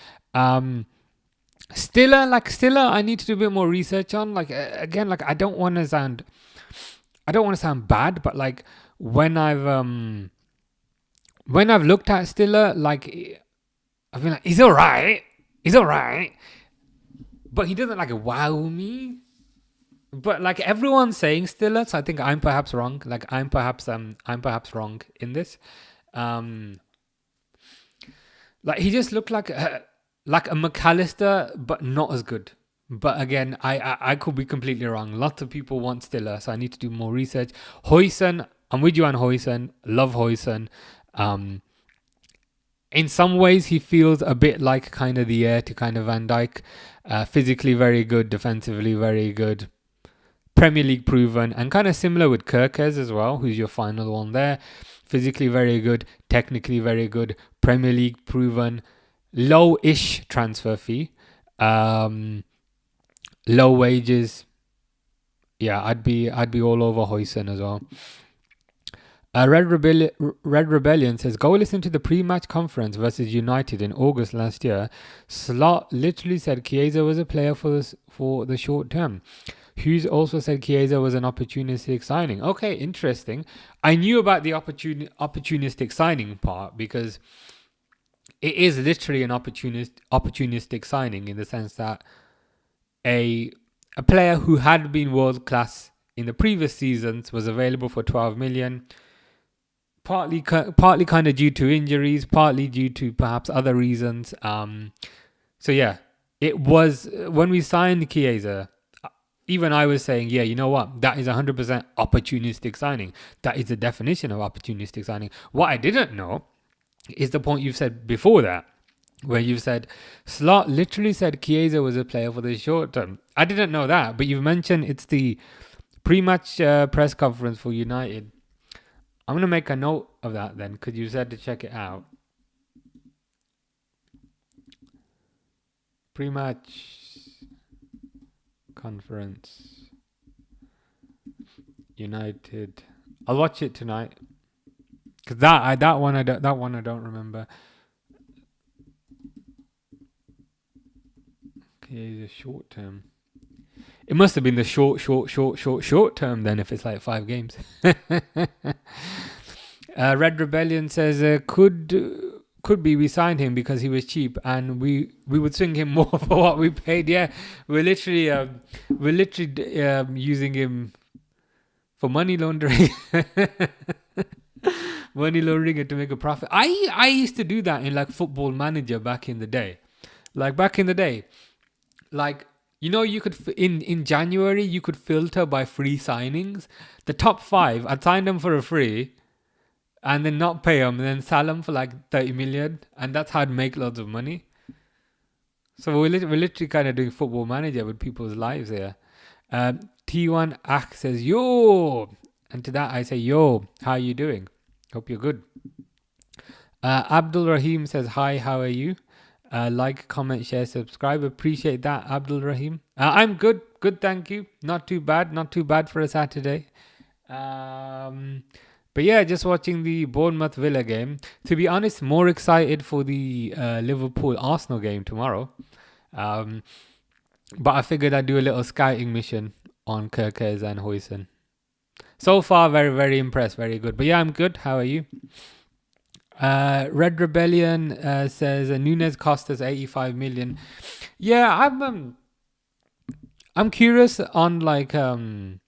Stiller, I need to do a bit more research on. Like, again, like I don't want to sound bad, but like when I've looked at Stiller, like I've been like, he's alright, but he doesn't like wow me. But like everyone's saying Stiller, so I think I'm perhaps wrong. Like I'm perhaps wrong in this. Like he just looked like a McAllister, but not as good. But again, I could be completely wrong. Lots of people want Stiller, so I need to do more research. Huijsen, I'm with you on Huijsen. Love Huijsen. In some ways, he feels a bit like kind of the heir to kind of Van Dijk. Physically very good, defensively very good. Premier League proven, and kind of similar with Kerkez as well, who's your final one there. Physically very good, technically very good, Premier League proven, low-ish transfer fee, low wages. Yeah, I'd be all over Huijsen as well. Red Rebellion says, go listen to the pre-match conference versus United in August last year. Slot literally said Chiesa was a player for the short term. Hughes also said Chiesa was an opportunistic signing. Okay, interesting. I knew about the opportunistic signing part because it is literally an opportunistic signing in the sense that a player who had been world class in the previous seasons was available for 12 million. Partly kind of due to injuries, partly due to perhaps other reasons. So yeah, it was when we signed Chiesa. Even I was saying, yeah, you know what? That is 100% opportunistic signing. That is the definition of opportunistic signing. What I didn't know is the point you've said before that, where you've said Slot literally said Chiesa was a player for the short term. I didn't know that, but you've mentioned it's the pre-match press conference for United. I'm going to make a note of that then, because you said to check it out. Pre-match conference United. I'll watch it tonight. Cause that one I don't remember. Okay, the short term. It must have been the short term then, if it's like 5 games. Red Rebellion says could be we signed him because he was cheap and we would swing him more for what we paid. Yeah, we're literally using him for money laundering. Money laundering it to make a profit. I used to do that in like Football Manager back in the day. Like, you know, you could in January you could filter by free signings. The top 5, I'd sign them for a free, and then not pay them, and then sell them for like 30 million, and that's how I'd make loads of money. So we're literally kind of doing Football Manager with people's lives here. T1 Ak says yo, and to that I say yo. How are you doing? Hope you're good. Abdul Rahim says hi. How are you? Like, comment, share, subscribe. Appreciate that, Abdul Rahim. I'm good. Good, thank you. Not too bad. Not too bad for a Saturday. But yeah, just watching the Bournemouth Villa game. To be honest, more excited for the Liverpool Arsenal game tomorrow. But I figured I'd do a little scouting mission on Kerkez and Huijsen. So far, very, very impressed. Very good. But yeah, I'm good. How are you? Red Rebellion says Nunez cost us 85 million. Yeah, I'm curious on like I'm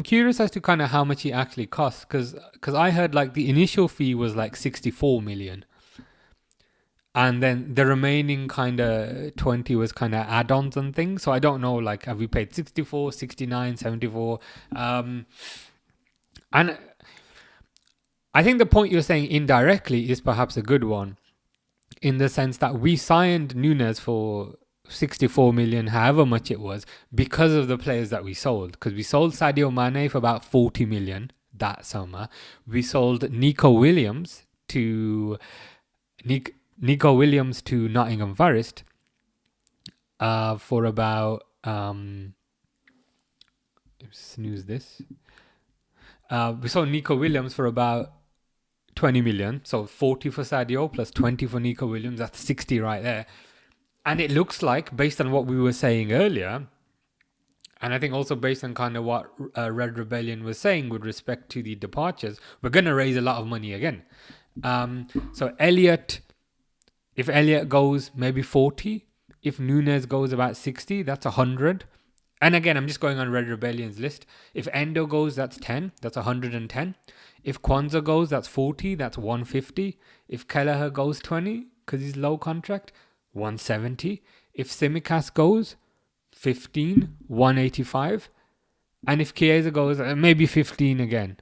curious as to kind of how much he actually costs, because I heard like the initial fee was like 64 million, and then the remaining kind of 20 was kind of add-ons and things. So I don't know, like, have we paid 64, 69, 74? And I think the point you're saying indirectly is perhaps a good one, in the sense that we signed Nunez for 64 million, however much it was, because of the players that we sold. Because we sold Sadio Mane for about 40 million that summer. We sold Nico Williams to Nottingham Forest for about snooze this. We sold Nico Williams for about 20 million. So 40 for Sadio plus 20 for Nico Williams. That's 60 right there. And it looks like, based on what we were saying earlier, and I think also based on kind of what Red Rebellion was saying with respect to the departures, we're going to raise a lot of money again. So if Elliott goes maybe 40, if Nunez goes about 60, that's 100. And again, I'm just going on Red Rebellion's list. If Endo goes, that's 10. That's 110. If Kwanzaa goes, that's 40. That's 150. If Kelleher goes 20, because he's low contract, 170. If Simicast goes, 15, 185. And if Chiesa goes, maybe 15 again.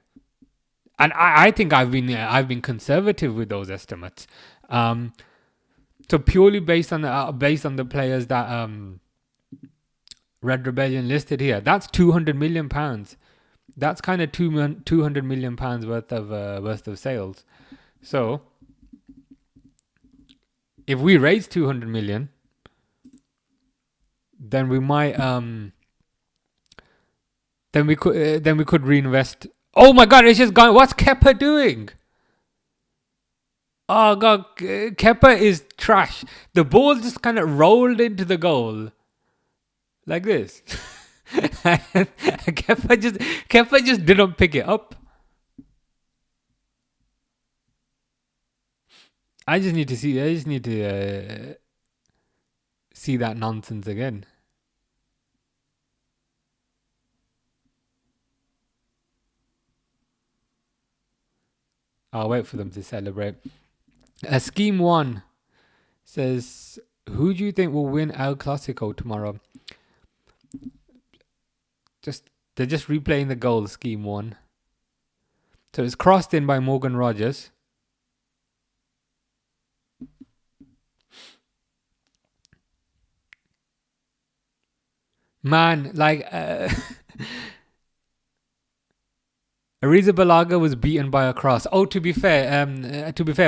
And I think I've been conservative with those estimates. So purely based on the players that Red Rebellion listed here, that's £200 million. That's kind of £200 million worth of sales. So if we raise 200 million, then we might then we could reinvest. Oh my God! It's just gone. What's Kepa doing? Oh God, Kepa is trash. The ball just kind of rolled into the goal like this. Kepa just didn't pick it up. I just need to see that nonsense again. I'll wait for them to celebrate. Scheme 1 says, who do you think will win El Clasico tomorrow? They're just replaying the goal, Scheme 1. So it's crossed in by Morgan Rogers. Man, like Ariza Balaga was beaten by a cross. Oh, to be fair,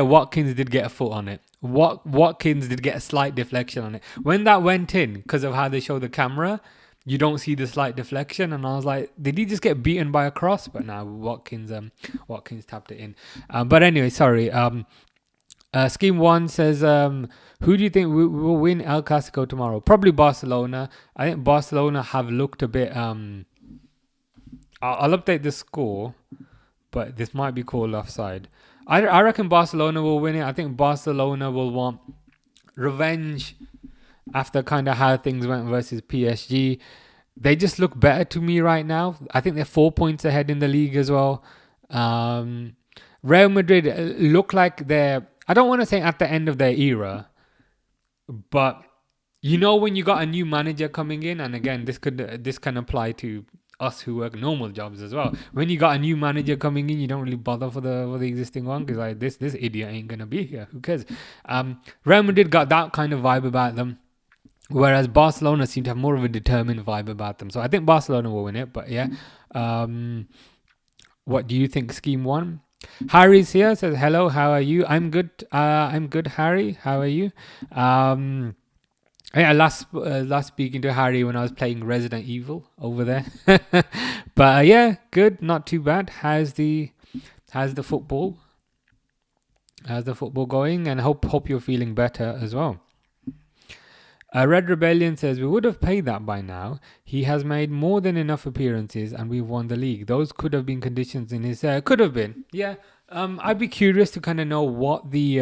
Watkins did get a foot on it. Watkins did get a slight deflection on it. When that went in, because of how they show the camera, you don't see the slight deflection. And I was like, did he just get beaten by a cross? But now Watkins tapped it in. But anyway, sorry. Scheme 1 says, who do you think will win El Clasico tomorrow? Probably Barcelona. I think Barcelona have looked a bit... I'll update the score, but this might be called offside. I reckon Barcelona will win it. I think Barcelona will want revenge after kind of how things went versus PSG. They just look better to me right now. I think they're 4 points ahead in the league as well. Real Madrid look like they're... I don't want to say at the end of their era, but you know when you got a new manager coming in, and again, this can apply to us who work normal jobs as well. When you got a new manager coming in, you don't really bother for the existing one because like this idiot ain't gonna be here. Who cares? Real Madrid got that kind of vibe about them, whereas Barcelona seem to have more of a determined vibe about them. So I think Barcelona will win it. But yeah, what do you think? Scheme 1. Harry's here, says hello. How are you? I'm good. I'm good, Harry. How are you? Yeah, last speaking to Harry when I was playing Resident Evil over there. But yeah, good, not too bad. How's the football? How's the football going? And hope you're feeling better as well. Red Rebellion says we would have paid that by now. He has made more than enough appearances, and we've won the league. Those could have been conditions in his. Could have been, yeah. I'd be curious to kind of know what the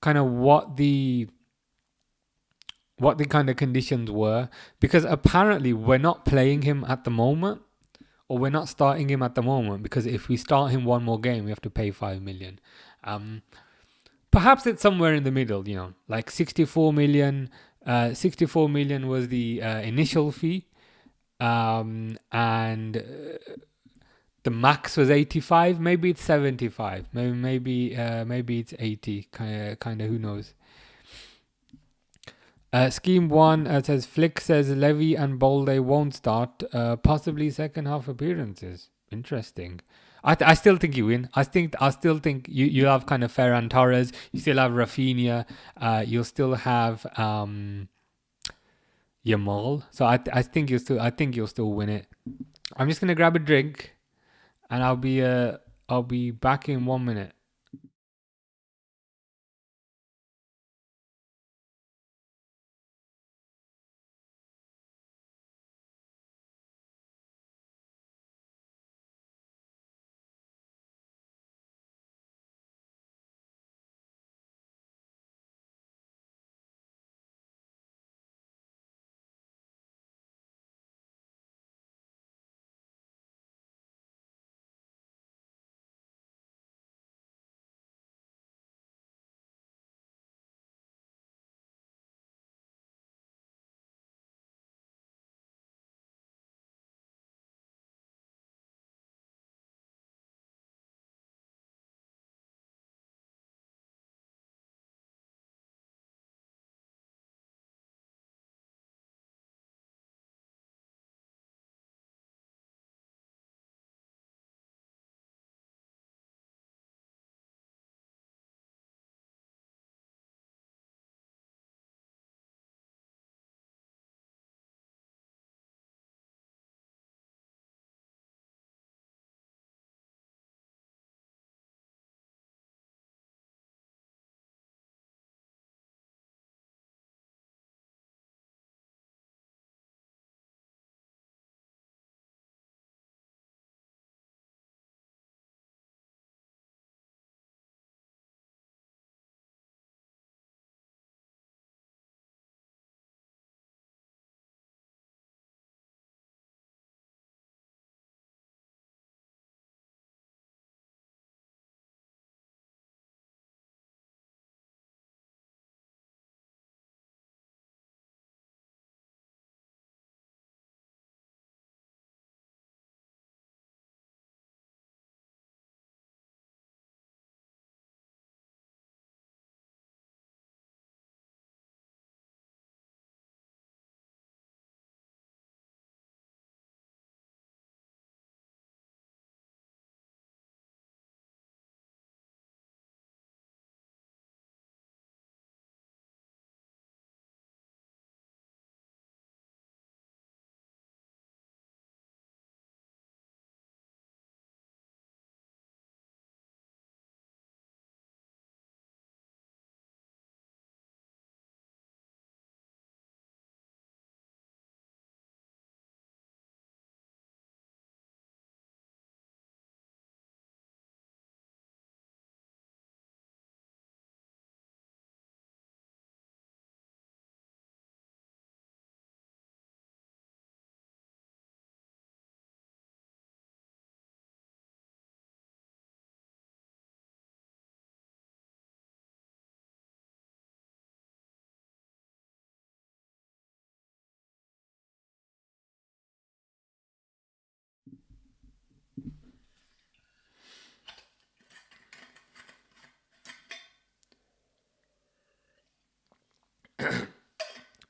kind of conditions were, because apparently we're not playing him at the moment, or we're not starting him at the moment, because if we start him one more game we have to pay 5 million. Perhaps it's somewhere in the middle, like 64 million. 64 million was the initial fee, and the max was 85. Maybe it's 75. Maybe it's 80. Kind of who knows. Scheme 1 says Flick says Levy and Bolde won't start, possibly second half appearances. Interesting. I still think you win. I still think you have kind of Ferran Torres. You still have Rafinha. You'll still have Yamal. So I think you'll still win it. I'm just gonna grab a drink, and I'll be back in 1 minute.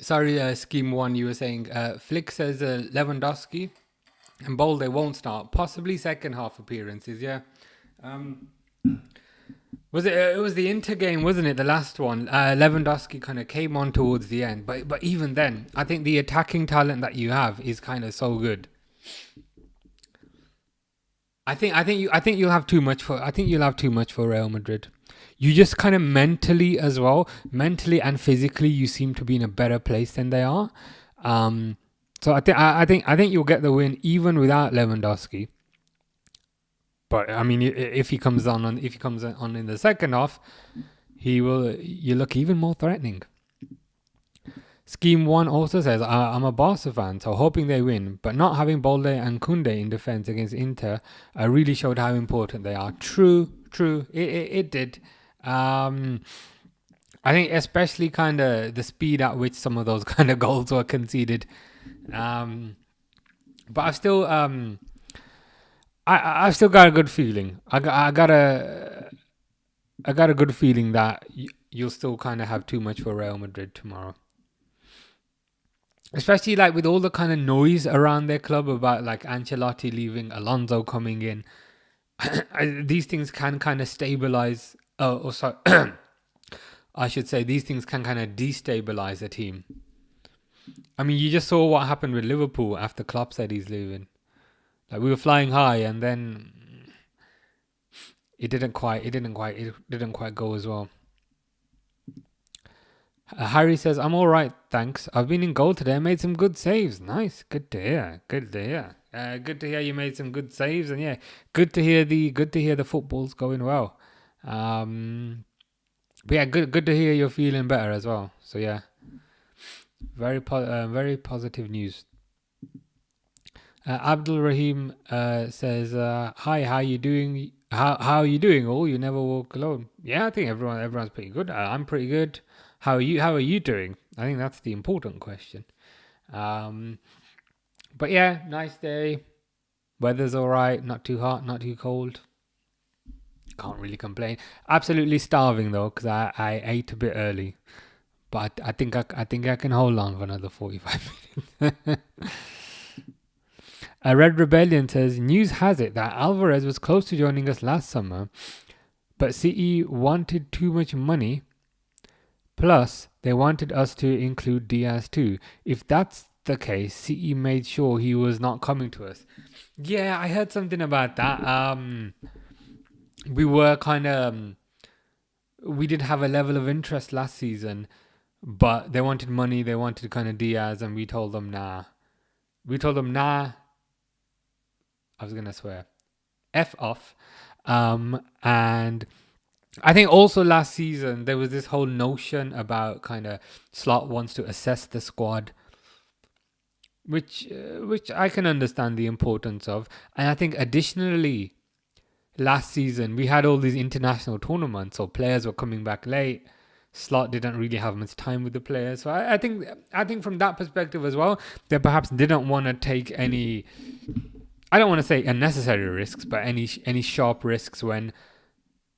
Sorry, Scheme 1, you were saying. Flick says Lewandowski and Bolde won't start. Possibly second half appearances, yeah. Um, was it? It was the Inter game, wasn't it? The last one. Lewandowski kind of came on towards the end, but even then, I think the attacking talent that you have is kind of so good. I think you'll have too much for Real Madrid. You just kind of mentally as well, mentally and physically, you seem to be in a better place than they are. So I think you'll get the win even without Lewandowski. But I mean, if he comes on in the second half, you look even more threatening. Scheme 1 also says, I'm a Barca fan, so hoping they win, but not having Bolde and Koundé in defence against Inter really showed how important they are. True, it did. I think especially kind of the speed at which some of those kind of goals were conceded. But I've still I've still got a good feeling. I got a good feeling that you'll still kind of have too much for Real Madrid tomorrow. Especially like with all the kind of noise around their club about like Ancelotti leaving, Alonso coming in. These things can kind of stabilize. Sorry. I should say these things can kind of destabilize a team. I mean, you just saw what happened with Liverpool after Klopp said he's leaving. Like we were flying high, and then it didn't quite go as well. Harry says, I'm all right, thanks. I've been in goal today. I made some good saves. Nice. Good to hear. Good to hear you made some good saves, and yeah, good to hear the football's going well. But yeah, good to hear you're feeling better as well. So yeah, very positive news. Abdul Rahim says, "Hi, how you doing? How are you doing? Oh, you never walk alone. Yeah, I think everyone's pretty good. I'm pretty good. How are you doing? I think that's the important question. But yeah, nice day. Weather's all right. Not too hot, not too cold. Can't really complain. Absolutely starving though, because I ate a bit early. But I think I can hold on for another 45 minutes. Red Rebellion says, news has it that Alvarez was close to joining us last summer, but City wanted too much money. Plus, they wanted us to include Diaz too. If that's the case, City made sure he was not coming to us. Yeah, I heard something about that. We were kind of... we did have a level of interest last season, but they wanted money, they wanted kind of Diaz, and we told them nah. I was going to swear. F off. And I think also last season there was this whole notion about kind of Slot wants to assess the squad, which I can understand the importance of. And I think additionally, last season we had all these international tournaments, so players were coming back late. Slot didn't really have much time with the players, so I think from that perspective as well, they perhaps didn't want to take any. I don't want to say unnecessary risks, but any sharp risks when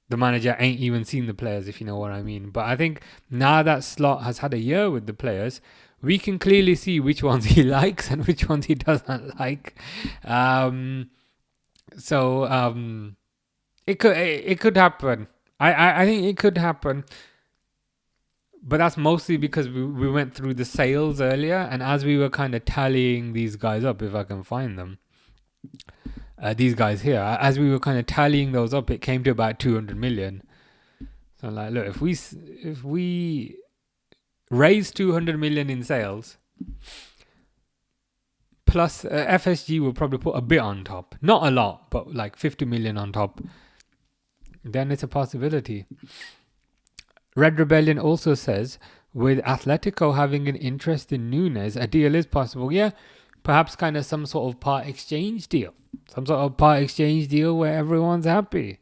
the manager ain't even seen the players, if you know what I mean. But I think now that Slot has had a year with the players, we can clearly see which ones he likes and which ones he doesn't like. It could happen. I think it could happen. But that's mostly because we went through the sales earlier, and as we were kind of tallying these guys up, if I can find them, these guys here, as we were kind of tallying those up, it came to about 200 million. So like, look, if we raise 200 million in sales, plus FSG will probably put a bit on top, not a lot, but like 50 million on top, then it's a possibility. Red Rebellion also says, with Atletico having an interest in Núñez, a deal is possible. Yeah, perhaps kind of some sort of part exchange deal. Some sort of part exchange deal where everyone's happy.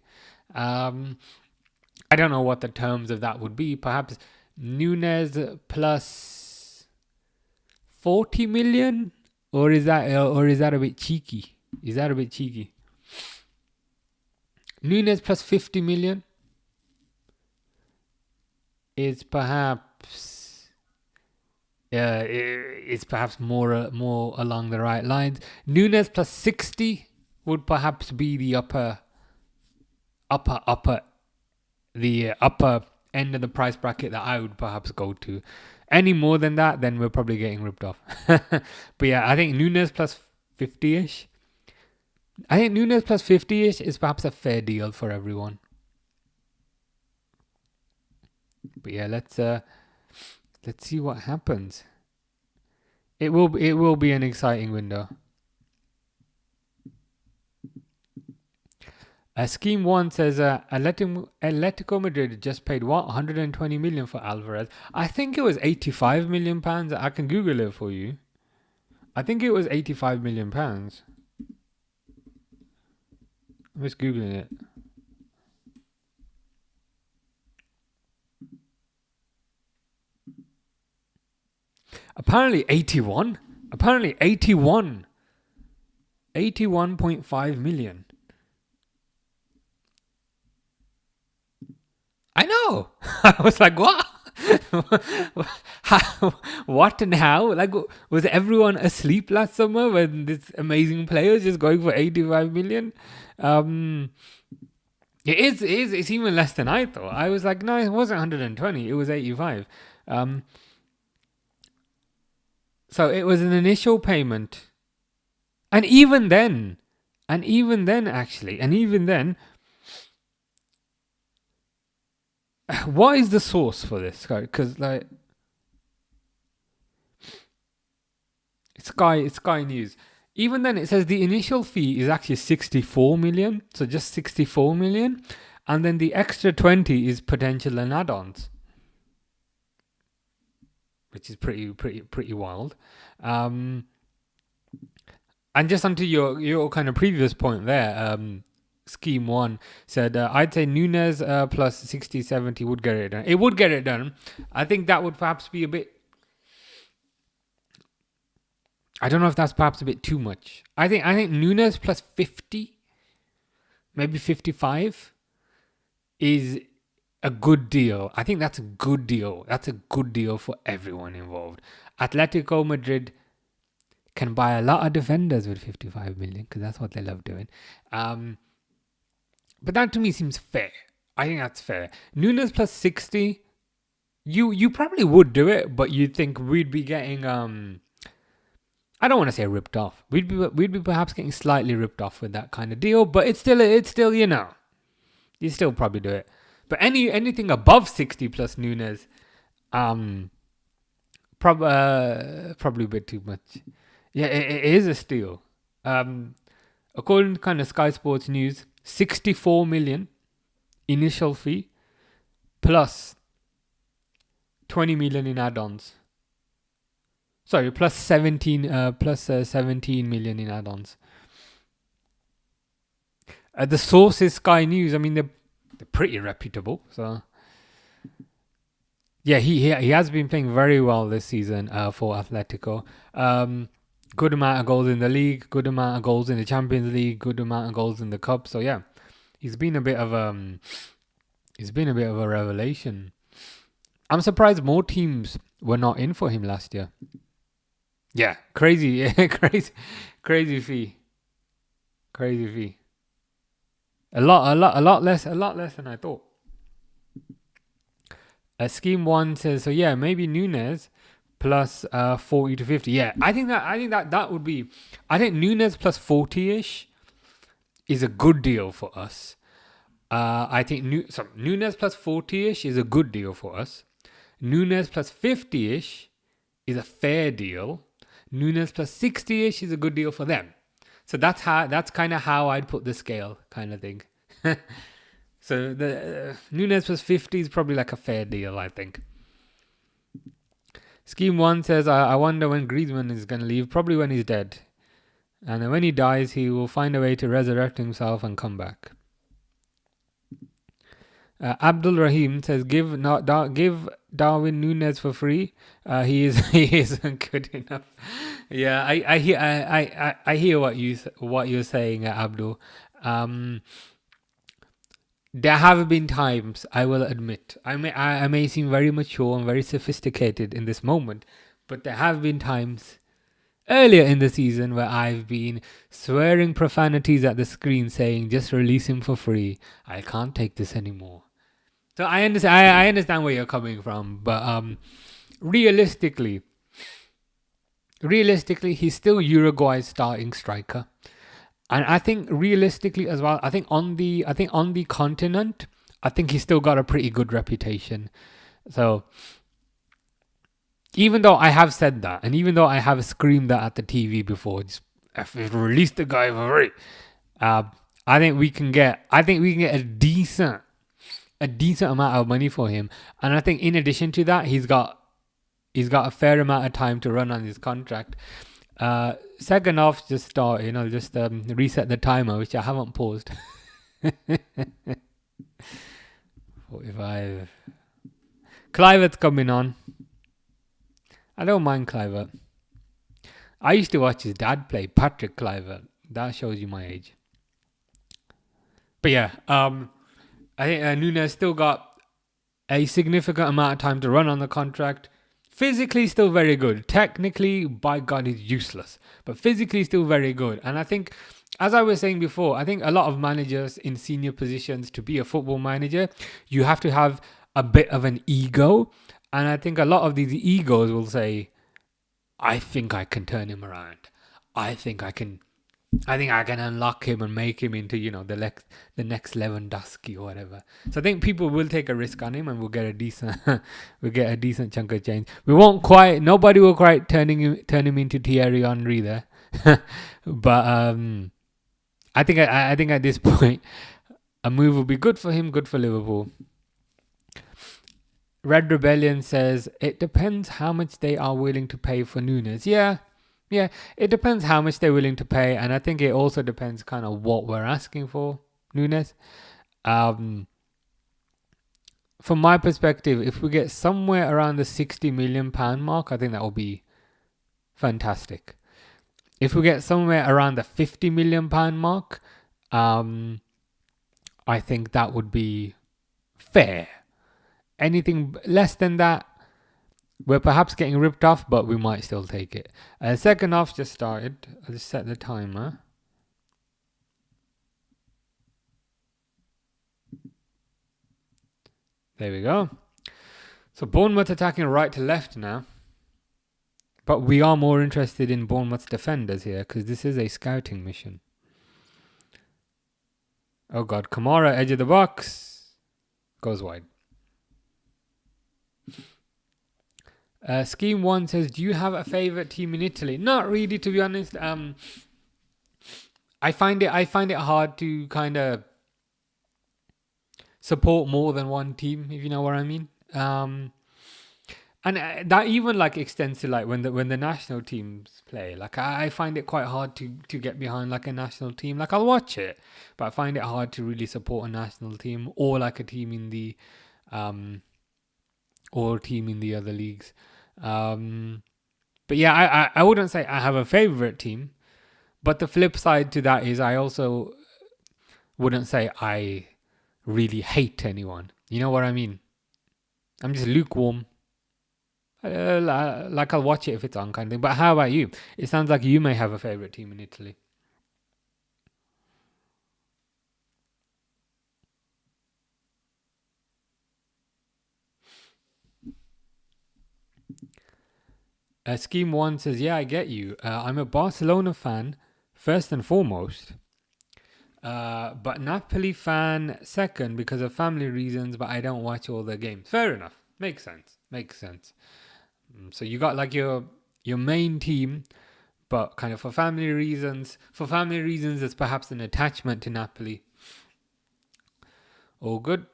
I don't know what the terms of that would be. Perhaps Núñez plus 40 million? Or is that a bit cheeky? Núñez plus 50 million is perhaps It's perhaps more along the right lines. Nunes plus 60 would perhaps be the upper end of the price bracket that I would perhaps go to. Any more than that, then we're probably getting ripped off. But yeah, I think Nunes plus 50-ish. I think Nunes plus 50-ish is perhaps a fair deal for everyone. But yeah, let's see what happens. It will be an exciting window. Scheme 1 says Atletico Madrid just paid what, 120 million for Alvarez. I think it was 85 million pounds. I can Google it for you. I think it was 85 million pounds. I'm just Googling it. Apparently 81. Apparently 81. 81.5 million. I know. I was like, what? How, what and how? Like, was everyone asleep last summer when this amazing player is just going for 85 million? It's even less than I thought. I was like, no, it wasn't 120. It was 85. So it was an initial payment. And even then, what is the source for this? Because like, it's Sky News. Even then, it says the initial fee is actually 64 million. So just 64 million. And then the extra 20 is potential and add-ons, which is pretty wild. And just onto your kind of previous point there, Scheme 1 said, I'd say Nunes plus 60, 70 would get it done. It would get it done. I think that would perhaps be a bit... I don't know if that's perhaps a bit too much. I think Nunes plus 50, maybe 55, is a good deal. I think that's a good deal. That's a good deal for everyone involved. Atletico Madrid can buy a lot of defenders with 55 million because that's what they love doing. But that to me seems fair. I think that's fair. Nunes plus 60, you probably would do it, but you'd think we'd be getting I don't want to say ripped off. We'd be perhaps getting slightly ripped off with that kind of deal, but it's still you still probably do it. But anything above 60 plus Nunes, probably a bit too much. Yeah, it is a steal. According to kind of Sky Sports News, 64 million initial fee plus 20 million in add-ons. Sorry, plus 17 million in add-ons. The source is Sky News. I mean, they're pretty reputable. So, yeah, he has been playing very well this season for Atletico. Good amount of goals in the league, good amount of goals in the Champions League, good amount of goals in the Cup. So yeah, he's been a bit of a revelation. I'm surprised more teams were not in for him last year. Yeah, crazy fee. A lot less than I thought. Scheme 1 says, so yeah, maybe Nunes plus 40 to 50. Yeah, I think that would be... I think Nunes plus 40-ish is a good deal for us. I think Nunes plus 40-ish is a good deal for us. Nunes plus 50-ish is a fair deal. Nunes plus 60-ish is a good deal for them. So that's kind of how I'd put the scale kind of thing. So the Nunes plus 50 is probably like a fair deal, I think. Scheme 1 says, I wonder when Griezmann is going to leave. Probably when he's dead. And then when he dies, he will find a way to resurrect himself and come back. Abdul Rahim says, give Darwin Nunes for free. He isn't good enough. Yeah, I hear what you're saying, Abdul. There have been times, I will admit, I may seem very mature and very sophisticated in this moment, But there have been times earlier in the season where I've been swearing profanities at the screen saying, just release him for free. I can't take this anymore. So I understand. I understand where you're coming from, but realistically, he's still Uruguay's starting striker, and I think realistically as well, I think on the continent, I think he's still got a pretty good reputation. So even though I have said that, and even though I have screamed that at the TV before, just release the guy for free, I think we can get a decent amount of money for him. And I think in addition to that, he's got a fair amount of time to run on his contract. Second half just started. I'll just reset the timer, which I haven't paused. 45. Clivert's coming on. I don't mind Clivert. I used to watch his dad play, Patrick Clivert. That shows you my age. But yeah, I think Nunes still got a significant amount of time to run on the contract. Physically, still very good. Technically, by God, he's useless. But physically, still very good. And I think, as I was saying before, I think a lot of managers in senior positions, to be a football manager, you have to have a bit of an ego. And I think a lot of these egos will say, I think I can turn him around. I think I can unlock him and make him into, the next Lewandowski or whatever. So I think people will take a risk on him, and we'll get a decent chunk of change. Nobody will quite turn him into Thierry Henry there. But I think at this point, a move will be good for him, good for Liverpool. Red Rebellion says, it depends how much they are willing to pay for Nunes. Yeah, it depends how much they're willing to pay. And I think it also depends kind of what we're asking for Nunes. From my perspective, if we get somewhere around the £60 million mark, I think that will be fantastic. If we get somewhere around the £50 million mark, I think that would be fair. Anything less than that, we're perhaps getting ripped off, but we might still take it. Second half just started. I'll just set the timer. There we go. So Bournemouth attacking right to left now. But we are more interested in Bournemouth's defenders here, because this is a scouting mission. Oh God, Kamara, edge of the box. Goes wide. Scheme 1 says, do you have a favourite team in Italy? Not really, to be honest. I find it hard to kind of support more than one team, if you know what I mean. And that even like extends to like when the national teams play. Like I find it quite hard to get behind like a national team. Like I'll watch it, but I find it hard to really support a national team or like a team in the other leagues. But yeah, I wouldn't say I have a favorite team, but the flip side to that is I also wouldn't say I really hate anyone. You know what I mean? I'm just lukewarm. Like I'll watch it if it's on kind of thing. But how about you? It sounds like you may have a favorite team in Italy. Scheme 1 says, yeah, I get you. I'm a Barcelona fan, first and foremost. But Napoli fan second because of family reasons, but I don't watch all the games. Fair enough. Makes sense. So you got like your main team, but kind of for family reasons, there's perhaps an attachment to Napoli. All good.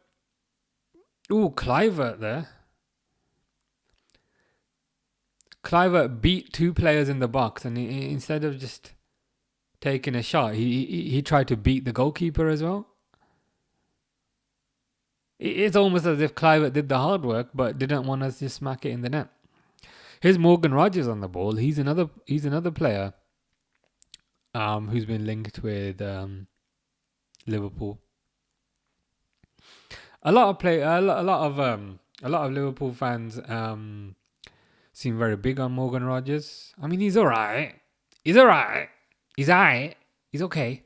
Ooh, Kluivert there. Kluivert beat two players in the box, and instead of just taking a shot, he tried to beat the goalkeeper as well. It's almost as if Kluivert did the hard work, but didn't want us to smack it in the net. Here's Morgan Rogers on the ball. He's another player who's been linked with Liverpool. A lot of Liverpool fans seem very big on Morgan Rogers. I mean, he's alright. He's alright. He's alright. He's okay.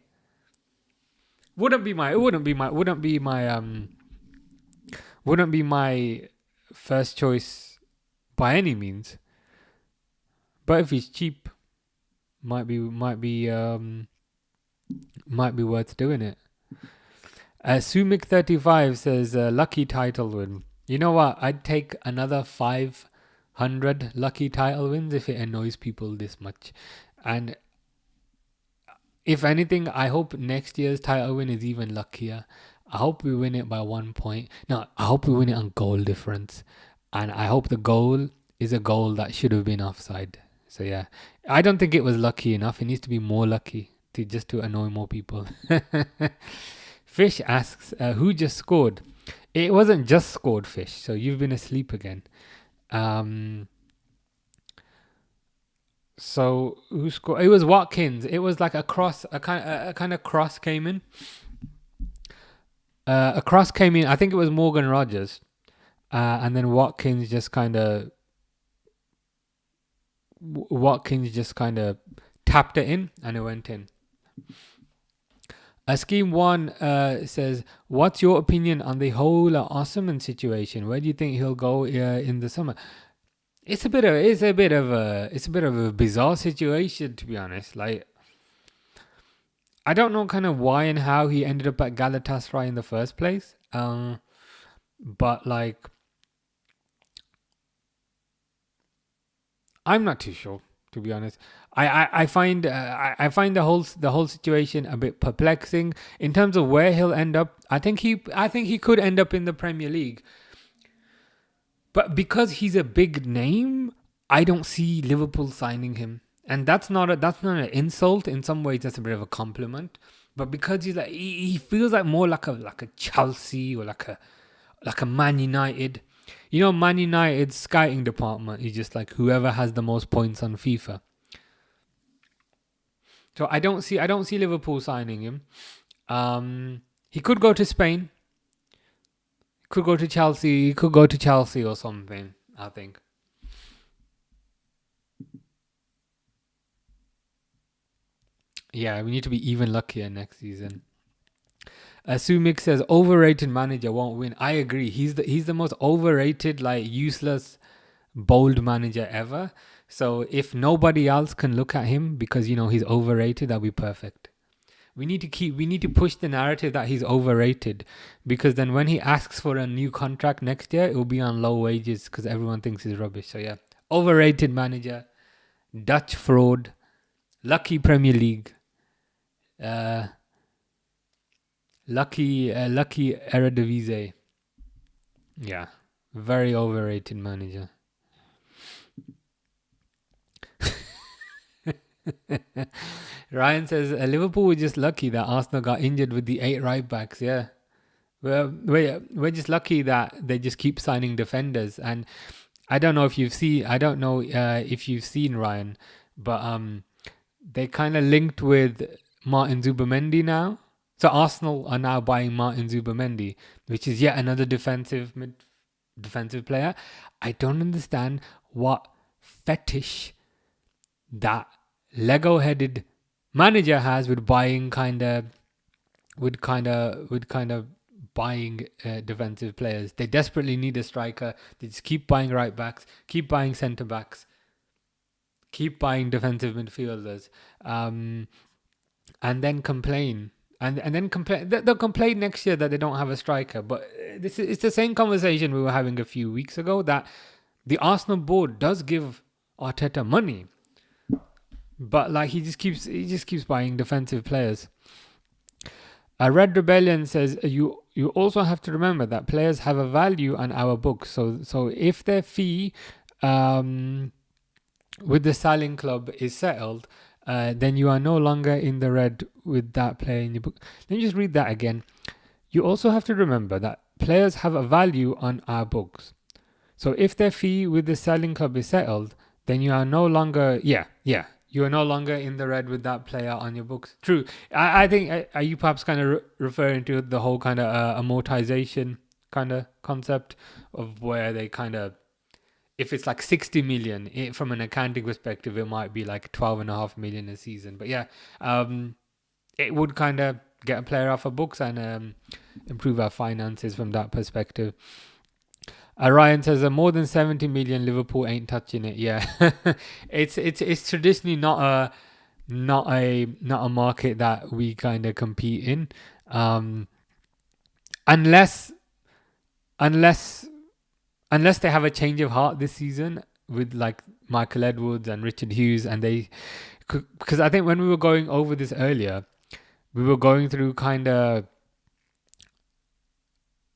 Wouldn't be my first choice by any means. But if he's cheap, might be worth doing it. Sumik35 says lucky title win. You know what? I'd take another 500 lucky title wins if it annoys people this much. And if anything, I hope next year's title win is even luckier. I hope we win it by 1 point. No, I hope we win it on goal difference. And I hope the goal is a goal that should have been offside. So yeah, I don't think it was lucky enough. It needs to be more lucky to annoy more people. Fish asks, who just scored? It wasn't just scored, Fish. So you've been asleep again. So who scored? It was Watkins. It was like a cross, a kind of cross came in. A cross came in. I think it was Morgan Rogers, and then Watkins just kind of tapped it in, and it went in. Scheme 1 says, what's your opinion on the whole Osman situation? Where do you think he'll go in the summer? It's a bit of a bizarre situation, to be honest. Like, I don't know kind of why and how he ended up at Galatasaray in the first place. But like, I'm not too sure, to be honest. I find the whole situation a bit perplexing in terms of where he'll end up. I think he could end up in the Premier League, but because he's a big name, I don't see Liverpool signing him, and that's not an insult. In some ways, that's a bit of a compliment. But because he's like, he feels like more like a Chelsea or like a Man United. You know, Man United's scouting department is just like whoever has the most points on FIFA. So I don't see Liverpool signing him. He could go to Spain. He could go to Chelsea. He could go to Chelsea or something, I think. Yeah, we need to be even luckier next season. Sumik says overrated manager won't win. I agree. He's the most overrated, like useless, bold manager ever. So if nobody else can look at him because he's overrated, that'll be perfect. We need to push the narrative that he's overrated, because then when he asks for a new contract next year, it will be on low wages because everyone thinks he's rubbish. So yeah, overrated manager, Dutch fraud, lucky Premier League, lucky Eredivisie. Yeah, very overrated manager. Ryan says Liverpool were just lucky that Arsenal got injured with the 8 right backs. Yeah, we're just lucky that they just keep signing defenders. And I don't know if you've seen. Ryan, but they kind of linked with Martin Zubimendi now. So Arsenal are now buying Martin Zubimendi, which is yet another defensive player. I don't understand what fetish that Lego-headed manager has with buying buying defensive players. They desperately need a striker. They just keep buying right backs, keep buying centre backs, keep buying defensive midfielders, and then complain. And then complain. They'll complain next year that they don't have a striker. But it's the same conversation we were having a few weeks ago, that the Arsenal board does give Arteta money, but like he just keeps buying defensive players. Red Rebellion says you also have to remember that players have a value on our books. So if their fee with the selling club is settled, then you are no longer in the red with that player in your book. Let me just read that again. You also have to remember that players have a value on our books. So if their fee with the selling club is settled, then you are no longer, you are no longer in the red with that player on your books. True. I think, are you perhaps kind of referring to the whole kind of amortization kind of concept of where they kind of, if it's like 60 million, from an accounting perspective, it might be like 12.5 million a season. But yeah, it would kind of get a player off our books and improve our finances from that perspective. Ryan says more than 70 million, Liverpool ain't touching it. Yeah, it's traditionally not a market that we kind of compete in, unless they have a change of heart this season with like Michael Edwards and Richard Hughes, and because I think when we were going over this earlier, we were going through kind of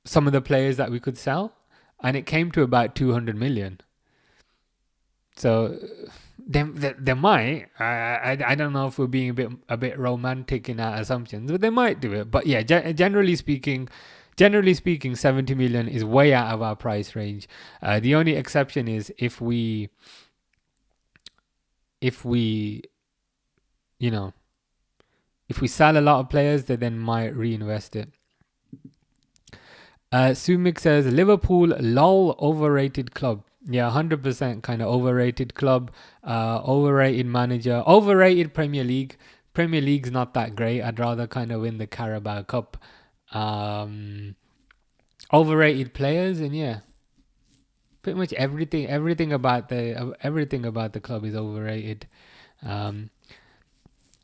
some of the players that we could sell, and it came to about 200 million. So they might. I don't know if we're being a bit romantic in our assumptions, but they might do it. But yeah, generally speaking, 70 million is way out of our price range. The only exception is if we sell a lot of players, they then might reinvest it. Sumik says Liverpool lol overrated club. Yeah, 100% kind of overrated club, overrated manager, overrated Premier League. Premier League's not that great. I'd rather kind of win the Carabao Cup. Overrated players, and yeah, pretty much everything about the club is overrated.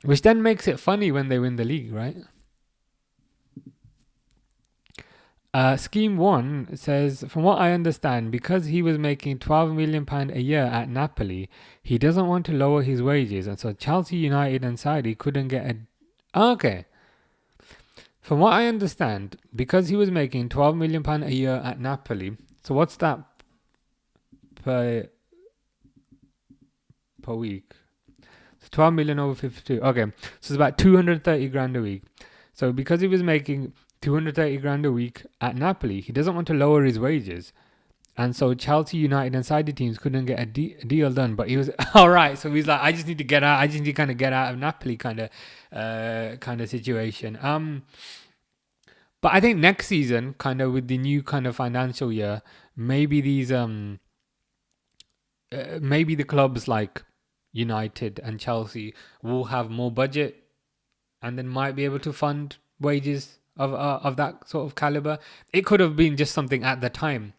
Which then makes it funny when they win the league, right? Scheme 1 says, from what I understand, because he was making £12 million a year at Napoli, he doesn't want to lower his wages, and so Chelsea, United and Saudi couldn't get a... Okay. From what I understand, because he was making £12 million a year at Napoli, so what's that per week? So 12 million over 52. Okay, so it's about 230 grand a week. So because he was making 230 grand a week at Napoli, he doesn't want to lower his wages, and so Chelsea, United and Saudi teams couldn't get a deal done. But he was all right, so he's like, I just need to get out. I just need to kind of get out of Napoli kind of situation. But I think next season, kind of with the new kind of financial year, maybe these maybe the clubs like United and Chelsea will have more budget, and then might be able to fund wages of that sort of caliber. It could have been just something at the time.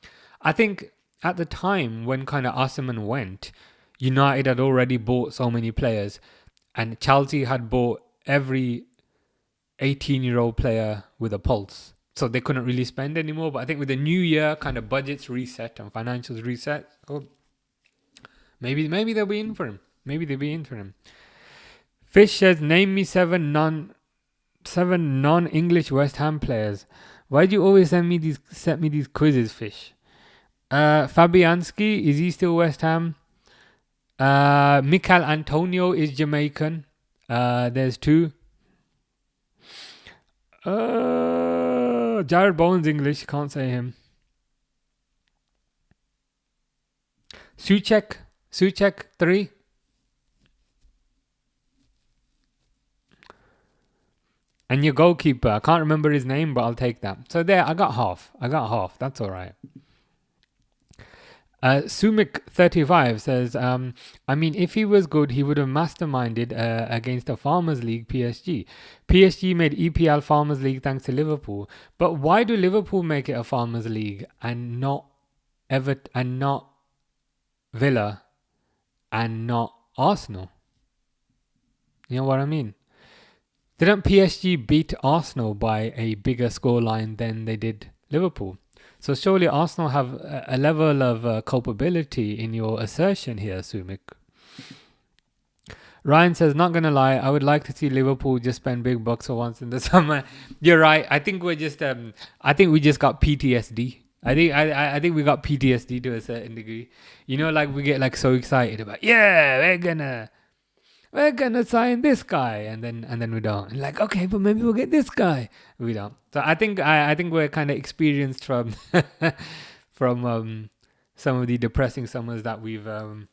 I think at the time when kind of Osimhen went, United had already bought so many players, and Chelsea had bought every 18-year-old player with a pulse, so they couldn't really spend anymore. But I think with the new year, kind of budgets reset and financials reset, maybe they'll be in for him. Fish says, name me seven non-English West Ham players. Why do you always set me these quizzes, Fish? Fabianski, is he still West Ham? Mikel Antonio is Jamaican. There's two. Jared Bowen's English, can't say him. Souček 3. And your goalkeeper, I can't remember his name, but I'll take that. So there, I got half. That's all right. Sumik35 says, I mean, if he was good, he would have masterminded against a Farmers League PSG. PSG made EPL Farmers League thanks to Liverpool. But why do Liverpool make it a Farmers League and not Everton and not Villa and not Arsenal? You know what I mean? Didn't PSG beat Arsenal by a bigger scoreline than they did Liverpool? So surely Arsenal have a level of culpability in your assertion here, Sumik. Ryan says, not going to lie, I would like to see Liverpool just spend big bucks for once in the summer. You're right. I think we just got PTSD. I think we got PTSD to a certain degree. You know, like we get like so excited about, yeah, we're gonna sign this guy, and then we don't. And like, okay, but maybe we'll get this guy. We don't. So I think we're kind of experienced from some of the depressing summers that we've have.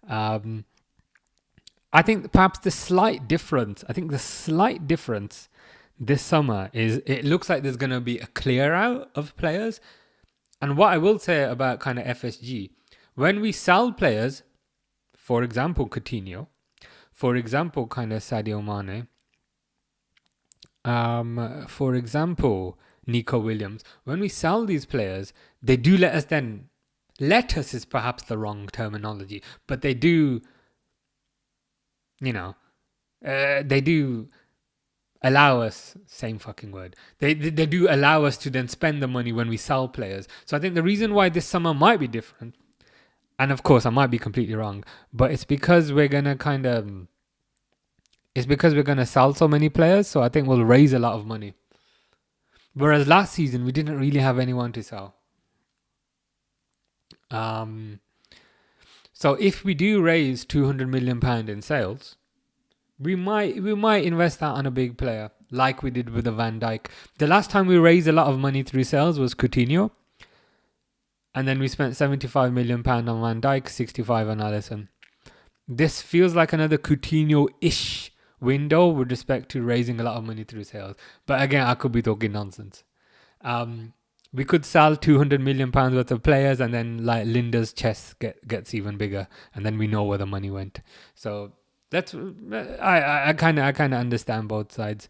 I think perhaps the slight difference this summer is it looks like there's going to be a clear out of players. And what I will say about kind of FSG, when we sell players, for example, Coutinho, for example, kind of Sadio Mane, for example, Nico Williams, when we sell these players, they do let us then, let us is perhaps the wrong terminology, but they do, they do allow us, same fucking word, they do allow us to then spend the money when we sell players. So I think the reason why this summer might be different, and of course I might be completely wrong, but it's because we're going to sell so many players, so I think we'll raise a lot of money. Whereas last season, we didn't really have anyone to sell. So if we do raise £200 million in sales, we might invest that on a big player, like we did with the Van Dijk. The last time we raised a lot of money through sales was Coutinho. And then we spent £75 million on Van Dijk, 65 on Alisson. This feels like another Coutinho-ish window with respect to raising a lot of money through sales. But again, I could be talking nonsense. We could sell £200 million worth of players, and then like Linda's chest gets even bigger, and then we know where the money went. So that's I kind of understand both sides.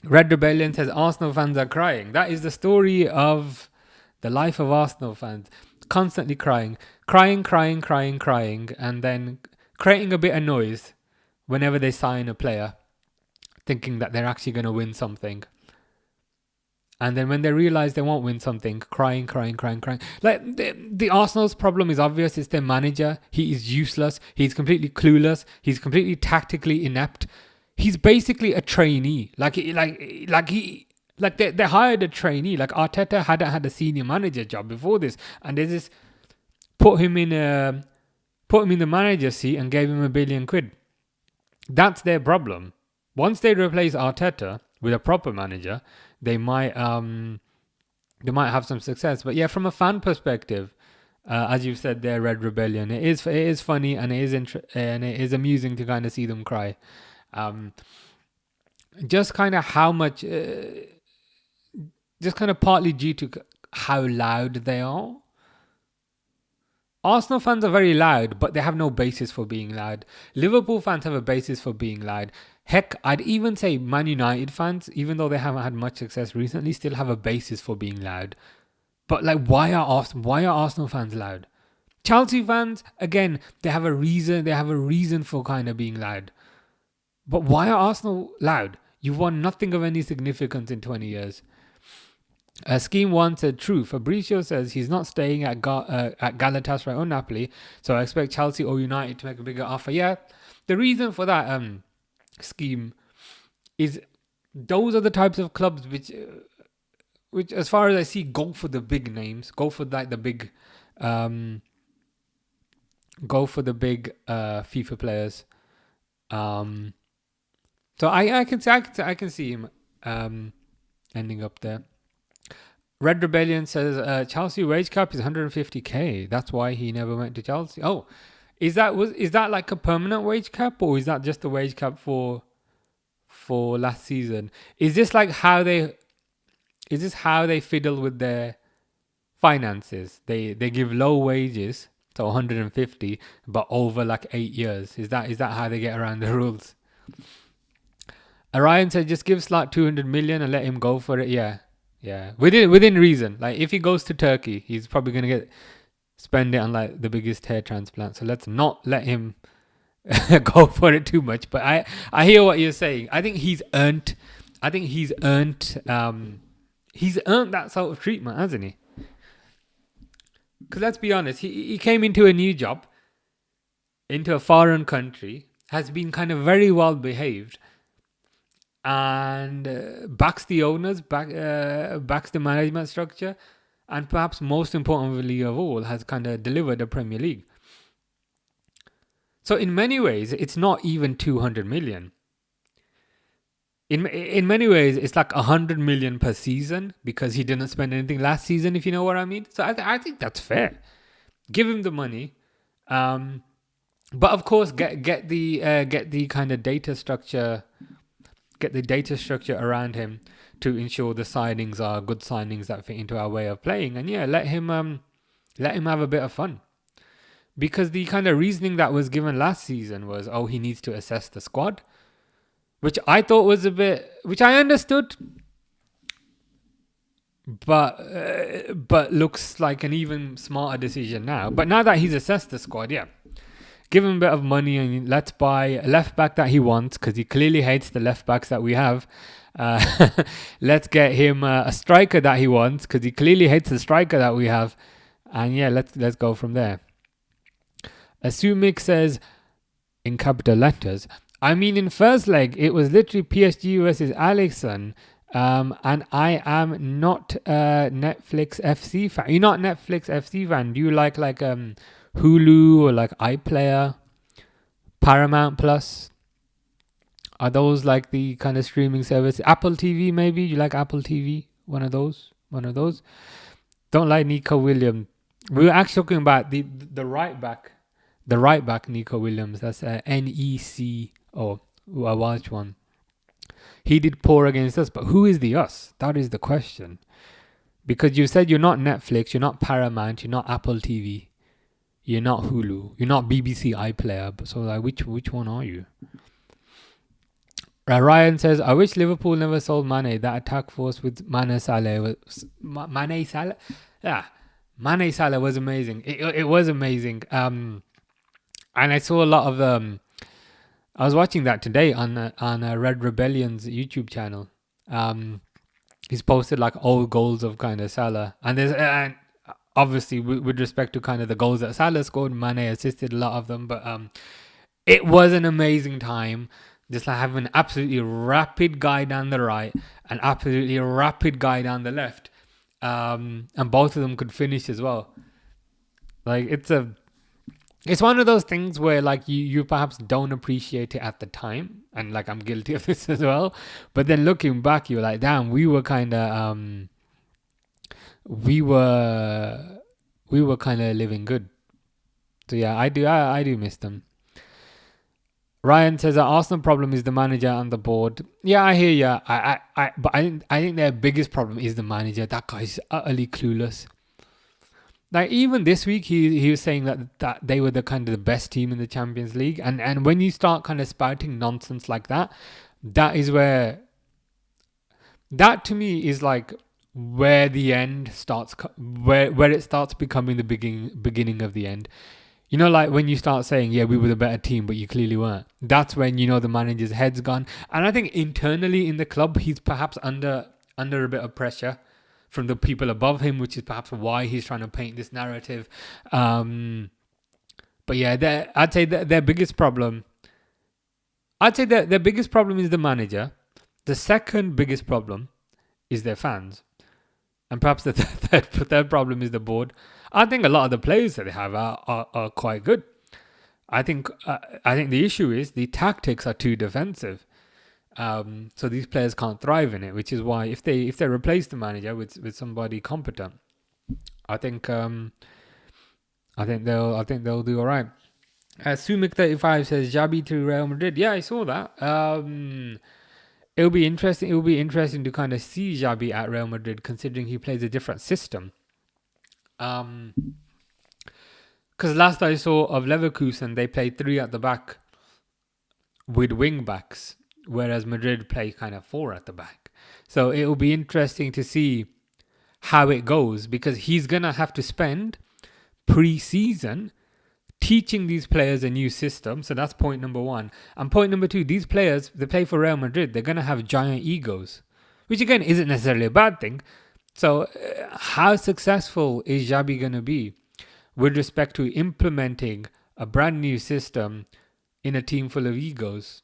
Red Rebellion says Arsenal fans are crying. That is the story of the life of Arsenal fans. Constantly crying, and then creating a bit of noise whenever they sign a player, thinking that they're actually going to win something. And then when they realize they won't win something, crying. Like the Arsenal's problem is obvious. It's their manager. He is useless. He's completely clueless. He's completely tactically inept. He's basically a trainee. They hired a trainee. Like Arteta hadn't had a senior manager job before this, and they just put him in the manager seat and gave him £1 billion. That's their problem. Once they replace Arteta with a proper manager, they might have some success. But yeah, from a fan perspective, as you've said there, Red Rebellion, it is funny, and it is amusing to kind of see them cry. Just kind of how much, just kind of partly due to how loud they are. Arsenal fans are very loud, but they have no basis for being loud. Liverpool fans have a basis for being loud. Heck, I'd even say Man United fans, even though they haven't had much success recently, still have a basis for being loud. But like, why are Arsenal fans loud? Chelsea fans, again, they have a reason for kind of being loud. But why are Arsenal loud? You've won nothing of any significance in 20 years. Scheme 1 said, true. Fabrizio says he's not staying at Galatasaray or Napoli, so I expect Chelsea or United to make a bigger offer. Yeah, the reason for that scheme is those are the types of clubs which as far as I see, go for the big names, go for like the big FIFA players. So I can see him ending up there. Red Rebellion says Chelsea wage cap is 150k. That's why he never went to Chelsea. Oh, is that like a permanent wage cap, or is that just a wage cap for last season? Is this how they fiddle with their finances? They give low wages, so 150, but over like 8 years. Is that how they get around the rules? Orion said just give Slat 200 million and let him go for it. Yeah, within reason. Like if he goes to Turkey, he's probably gonna spend it on like the biggest hair transplant. So let's not let him go for it too much. But I hear what you're saying. I think he's earned that sort of treatment, hasn't he? Because let's be honest, he came into a new job, into a foreign country, has been kind of very well behaved, and backs the owners, backs the management structure, and perhaps most importantly of all, has kind of delivered a Premier League. So in many ways, it's not even 200 million. In many ways, it's like 100 million per season because he didn't spend anything last season, if you know what I mean. So I think that's fair. Give him the money, but of course, get the kind of data structure get the data structure around him to ensure the signings are good signings that fit into our way of playing. And yeah, let him have a bit of fun. Because the kind of reasoning that was given last season was, oh, he needs to assess the squad, which I thought was a bit, which I understood, but looks like an even smarter decision now. But now that he's assessed the squad, yeah, give him a bit of money and let's buy a left back that he wants, because he clearly hates the left backs that we have. Let's get him a striker that he wants, because he clearly hates the striker that we have. And yeah, let's go from there. Asumik says, in capital letters, I mean, in first leg, it was literally PSG versus Alisson. And I am not a Netflix FC fan. You're not Netflix FC fan. Do you like Hulu or like iPlayer, Paramount Plus? Are those like the kind of streaming service? Apple TV maybe? You like Apple TV? One of those? Don't like Nico Williams. We were actually talking about the right back. The right back, Nico Williams. That's NECO. I watched one. He did poor against us, but who is the us? That is the question. Because you said you're not Netflix, you're not Paramount, you're not Apple TV, you're not Hulu, you're not BBC iPlayer. So like, which one are you? Ryan says, I wish Liverpool never sold Mane. That attack force with Mane Salah Mane Salah was amazing. It was amazing. And I saw a lot of I was watching that today on Red Rebellion's YouTube channel. He's posted like old goals of kind of Salah, and there's obviously with respect to kind of the goals that Salah scored, Mane assisted a lot of them. But it was an amazing time. Just like having an absolutely rapid guy down the right, an absolutely rapid guy down the left, and both of them could finish as well. Like it's one of those things where like you perhaps don't appreciate it at the time, and like I'm guilty of this as well. But then looking back, you're like, damn, we were kind of living good. So yeah, I do miss them. Ryan says our Arsenal problem is the manager and the board. Yeah, I hear you. But I think their biggest problem is the manager. That guy's utterly clueless. Like even this week, he was saying that they were the kind of the best team in the Champions League, and when you start kind of spouting nonsense like that, that is where that to me is like where the end starts, where it starts becoming the beginning of the end. You know, like when you start saying, yeah, we were the better team, but you clearly weren't. That's when, you know, the manager's head's gone. And I think internally in the club, he's perhaps under a bit of pressure from the people above him, which is perhaps why he's trying to paint this narrative. But yeah, I'd say their biggest problem, their biggest problem is the manager. The second biggest problem is their fans. And perhaps the third problem is the board. I think a lot of the players that they have are quite good. I think the issue is the tactics are too defensive. So these players can't thrive in it, which is why if they replace the manager with somebody competent, I think they'll do all right. Sumik35 says Xabi to Real Madrid. Yeah, I saw that. It'll be interesting. It will be interesting to kind of see Xabi at Real Madrid, considering he plays a different system. Because last I saw of Leverkusen, they played 3 at the back with wing backs, whereas Madrid play kind of 4 at the back. So it will be interesting to see how it goes, because he's gonna have to spend pre-season teaching these players a new system. So that's point number 1. And point number 2, these players, they play for Real Madrid, they're going to have giant egos, which again isn't necessarily a bad thing. So how successful is Xabi going to be with respect to implementing a brand new system in a team full of egos?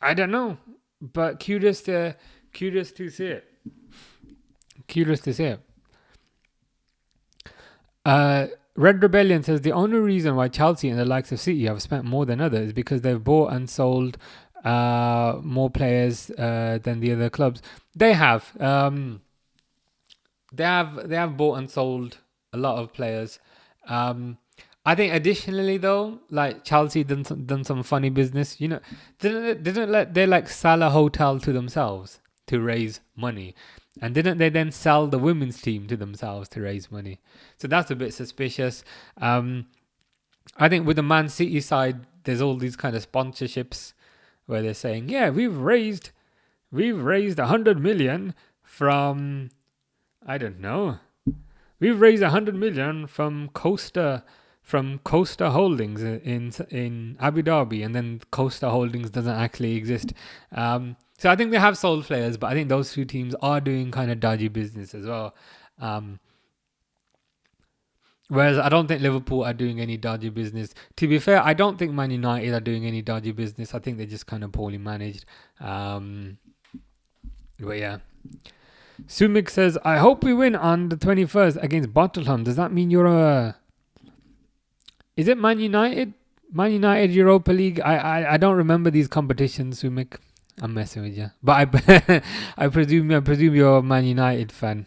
I don't know, but curious to see it. Red Rebellion says the only reason why Chelsea and the likes of City have spent more than others is because they've bought and sold more players than the other clubs. They have bought and sold a lot of players. I think additionally though, like Chelsea done some funny business. You know, didn't let they like sell a hotel to themselves to raise money, and didn't they then sell the women's team to themselves to raise money? So that's a bit suspicious. I think with the Man City side, there's all these kind of sponsorships where they're saying, yeah, we've raised 100 million from, I don't know, we've raised 100 million from Costa Holdings in Abu Dhabi, and then Costa Holdings doesn't actually exist. So I think they have sold players, but I think those two teams are doing kind of dodgy business as well. Whereas I don't think Liverpool are doing any dodgy business. To be fair, I don't think Man United are doing any dodgy business. I think they're just kind of poorly managed. But yeah. Sumik says, I hope we win on the 21st against Watchalong. Does that mean you're a... Is it Man United? Man United Europa League? I don't remember these competitions, Sumik. I'm messing with you. But I presume you're a Man United fan.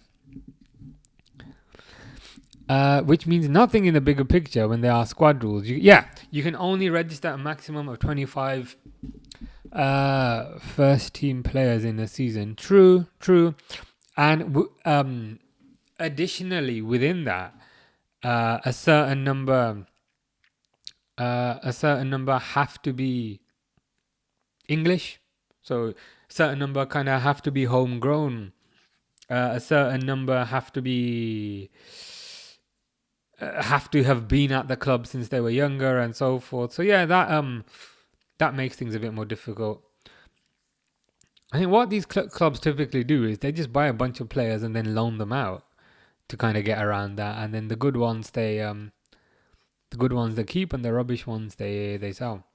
Which means nothing in the bigger picture when there are squad rules. You can only register a maximum of 25 first team players in a season. True. And additionally, within that, a certain number have to be English. So a certain number kind of have to be homegrown. A certain number have to have been at the club since they were younger and so forth. So yeah, that makes things a bit more difficult. I think what these clubs typically do is they just buy a bunch of players and then loan them out to kind of get around that, and then the good ones they keep, and the rubbish ones they sell.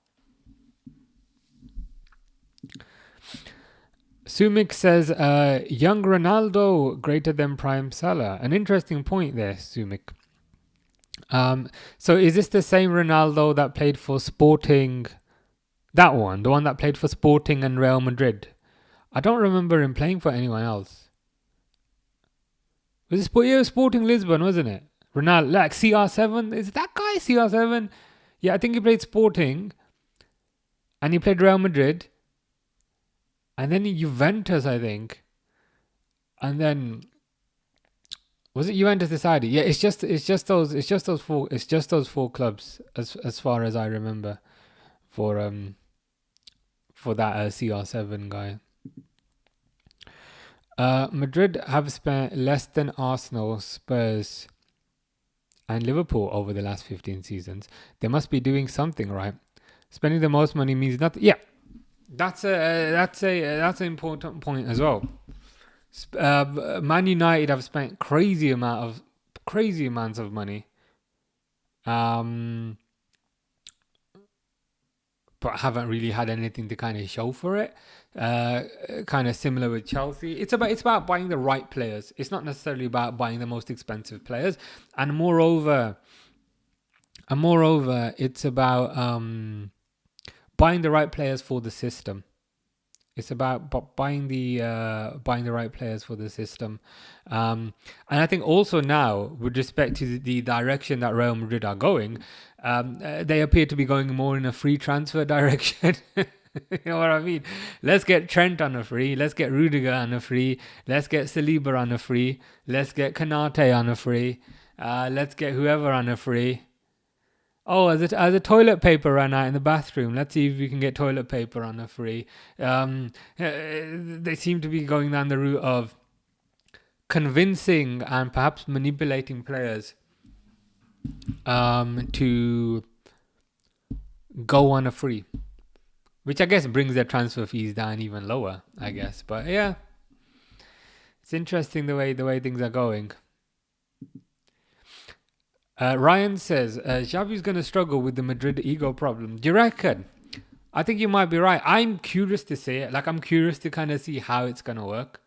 Sumik says, young Ronaldo greater than prime Salah. An interesting point there, Sumik. So is this the same Ronaldo that played for Sporting? That one, the one that played for Sporting and Real Madrid. I don't remember him playing for anyone else. Was it Sporting Lisbon, wasn't it? Ronaldo, like CR7? Is that guy CR7? Yeah, I think he played Sporting. And he played Real Madrid. And then Juventus, I think. And then... Was it Juventus decided? Yeah, it's just those four clubs as far as I remember for that CR7 guy. Madrid have spent less than Arsenal, Spurs, and Liverpool over the last 15 seasons. They must be doing something right. Spending the most money means nothing. Yeah, that's an important point as well. Man United have spent crazy amounts of money, but haven't really had anything to kind of show for it. Kind of similar with Chelsea. It's about buying the right players. It's not necessarily about buying the most expensive players. And moreover, it's about buying the right players for the system. It's about buying the right players for the system, and I think also now, with respect to the direction that Real Madrid are going, they appear to be going more in a free transfer direction. You know what I mean? Let's get Trent on a free. Let's get Rudiger on a free. Let's get Saliba on a free. Let's get Kanate on a free. Let's get whoever on a free. Oh, as a toilet paper ran out in the bathroom, let's see if we can get toilet paper on a free. They seem to be going down the route of convincing and perhaps manipulating players to go on a free, which I guess brings their transfer fees down even lower, I guess. But yeah, it's interesting the way things are going. Ryan says, Xavi's going to struggle with the Madrid ego problem. Do you reckon? I think you might be right. I'm curious to see it. Like, I'm curious to kind of see how it's going to work.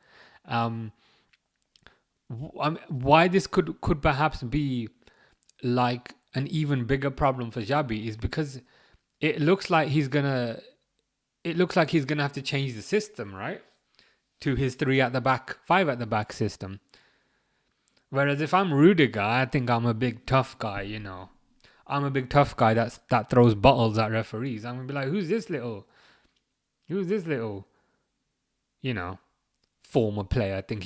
Why this could perhaps be like an even bigger problem for Xavi is because it looks like he's going to have to change the system, right? To his 3 at the back, 5 at the back system. Whereas if I'm Rudiger, I think I'm a big tough guy, you know. I'm a big tough guy that throws bottles at referees. I'm gonna be like, who's this little, you know, former player? Thinks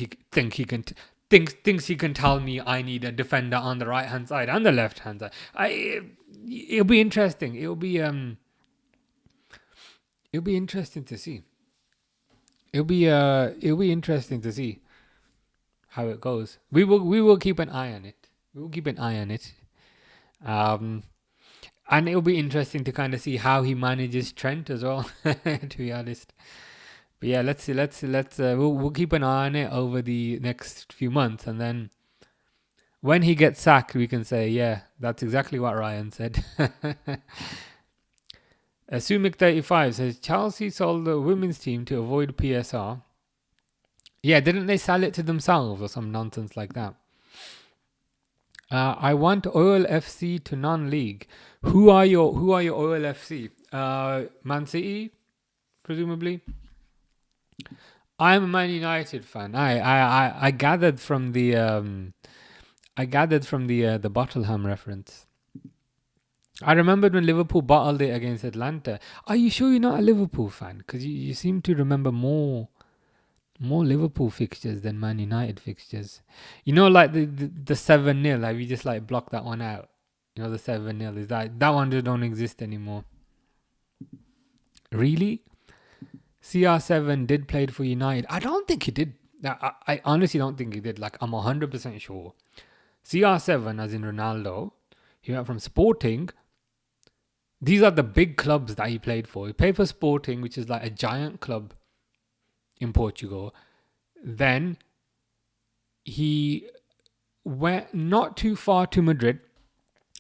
he can tell me I need a defender on the right hand side and the left hand side. It'll be interesting. It'll be interesting to see. It'll be interesting to see how it goes. We will keep an eye on it. We will keep an eye on it. And it'll be interesting to kind of see how he manages Trent as well. To be honest, but yeah, let's see. We'll keep an eye on it over the next few months, and then when he gets sacked, we can say, yeah, that's exactly what Ryan said. Sumik35 says Chelsea sold the women's team to avoid PSR. Yeah, didn't they sell it to themselves or some nonsense like that? I want Oil FC to non-league. Who are your Oil FC? Man City, presumably. I'm a Man United fan. I gathered from the Bottleham reference. I remembered when Liverpool bottled it against Atlanta. Are you sure you're not a Liverpool fan? Because you seem to remember more Liverpool fixtures than Man United fixtures. You know, like the 7-0. Have you just like blocked that one out? You know, the 7-0 is that one just don't exist anymore. Really? CR7 did play for United. I don't think he did. I honestly don't think he did. Like, I'm 100% sure. CR7, as in Ronaldo, he went from Sporting. These are the big clubs that he played for. He played for Sporting, which is like a giant club in Portugal. Then he went not too far to Madrid,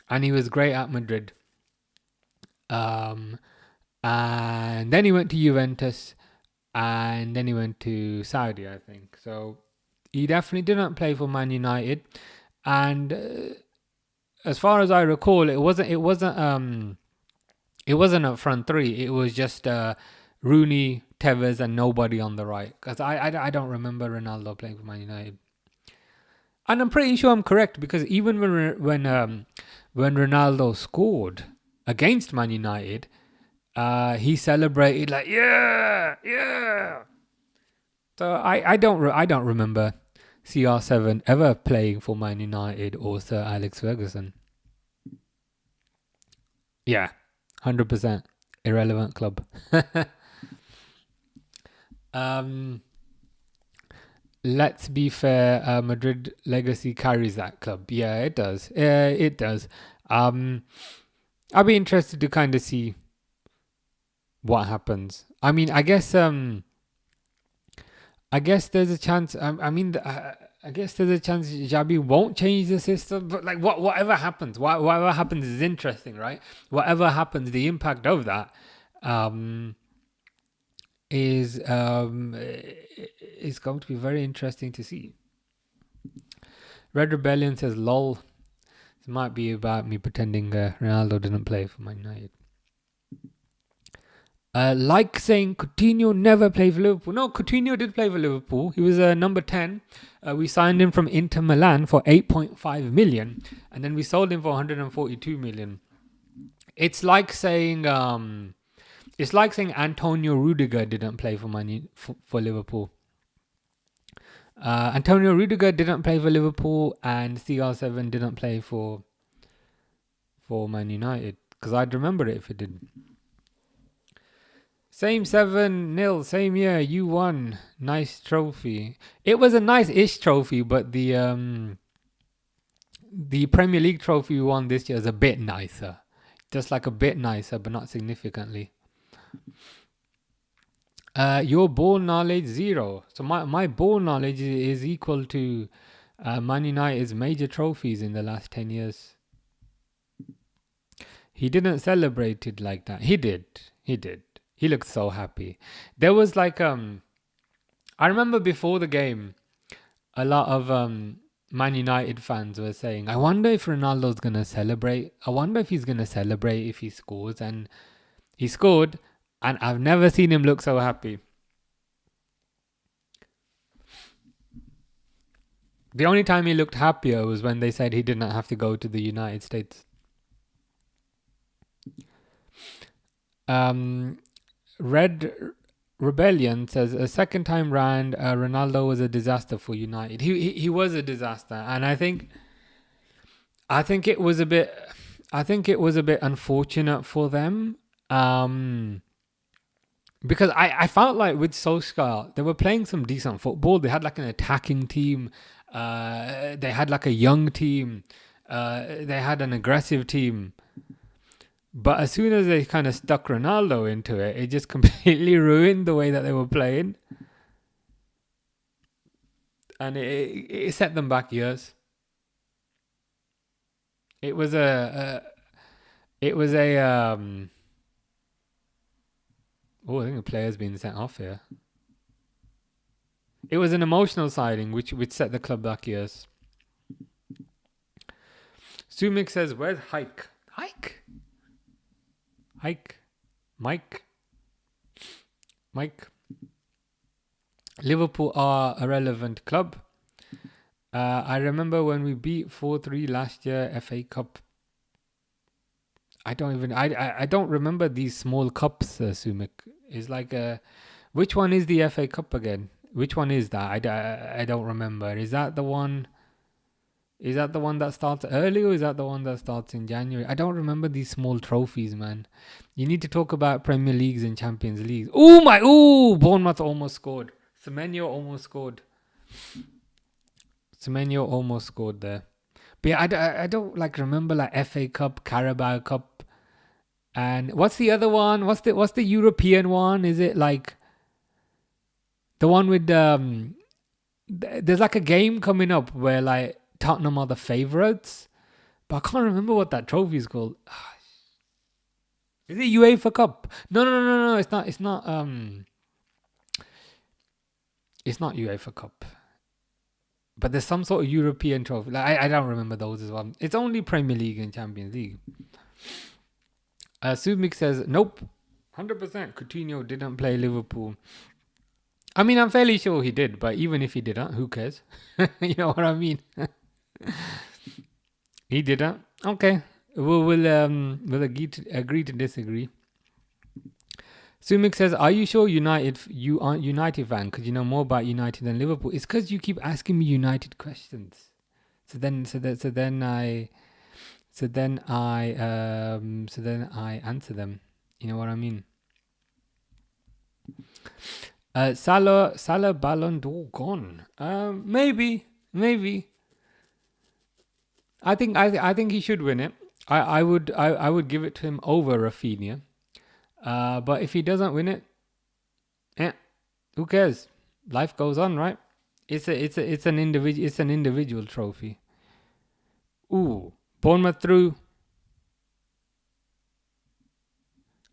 and he was great at Madrid. And then he went to Juventus, and then he went to Saudi, I think. So he definitely didn't play for Man United. And as far as I recall, it wasn't a front three. It was just Rooney, Tevez, and nobody on the right. Because I don't remember Ronaldo playing for Man United. And I'm pretty sure I'm correct, because even when Ronaldo scored against Man United, he celebrated like yeah. So I don't remember CR7 ever playing for Man United or Sir Alex Ferguson. Yeah, 100% irrelevant club. Let's be fair, Madrid legacy carries that club. Yeah, it does. It does. I'll be interested to kind of see what happens. I mean, I guess there's a chance. I guess there's a chance Xabi won't change the system. But like, whatever happens is interesting, right? Whatever happens, the impact of that is going to be very interesting to see. Red Rebellion says, "Lol." This might be about me pretending Ronaldo didn't play for Man United. Like saying Coutinho never played for Liverpool. No, Coutinho did play for Liverpool. He was number 10. We signed him from Inter Milan for 8.5 million, and then we sold him for 142 million. It's like saying Antonio Rudiger didn't play for Liverpool. Antonio Rudiger didn't play for Liverpool, and CR7 didn't play for Man United, because I'd remember it if it did. Same 7-0, same year, you won. Nice trophy. It was a nice-ish trophy, but the Premier League trophy we won this year is a bit nicer. Just like a bit nicer, but not significantly. Your ball knowledge, 0. So my ball knowledge is equal to Man United's major trophies in the last 10 years. He didn't celebrate it like that. He did. He looked so happy. There was like I remember before the game, a lot of Man United fans were saying, I wonder if Ronaldo's gonna celebrate. I wonder if he's gonna celebrate if he scores. And he scored, and I've never seen him look so happy. The only time he looked happier was when they said he didn't have to go to the United States. Red Rebellion says a second time round, Ronaldo was a disaster for United. He was a disaster, and I think it was a bit unfortunate for them. Because I felt like with Solskjaer, they were playing some decent football. They had like an attacking team. They had like a young team. They had an aggressive team. But as soon as they kind of stuck Ronaldo into it, it just completely ruined the way that they were playing. And it set them back years. It was a I think a player's been sent off here. It was an emotional signing which set the club back years. Sumik says, where's Hike? Mike. Liverpool are a relevant club. I remember when we beat 4-3 last year, FA Cup. I don't remember these small cups, Sumik. It's like which one is the FA Cup again? Which one is that? I don't remember. Is that the one that starts early, or is that the one that starts in January? I don't remember these small trophies, man. You need to talk about Premier Leagues and Champions Leagues. Bournemouth almost scored. Semenyo almost scored there. But yeah, I don't like remember like FA Cup, Carabao Cup. And what's the other one? What's the European one? Is it like the one with there's like a game coming up where like Tottenham are the favourites, but I can't remember what that trophy is called. Is it UEFA Cup? No. It's not. It's not UEFA Cup. But there's some sort of European trophy. Like I don't remember those as well. It's only Premier League and Champions League. Submik says, nope, 100% Coutinho didn't play Liverpool. I mean, I'm fairly sure he did, but even if he didn't, who cares? You know what I mean? He didn't. Okay, we'll agree to disagree. Sumik says, are you sure you aren't United fan because you know more about United than Liverpool? It's because you keep asking me United questions. So then I answer them. You know what I mean? Salah Ballon d'Or gone. Maybe. I think he should win it. I would give it to him over Rafinha. But if he doesn't win it, who cares? Life goes on, right? It's an individual trophy. Ooh, Bournemouth through.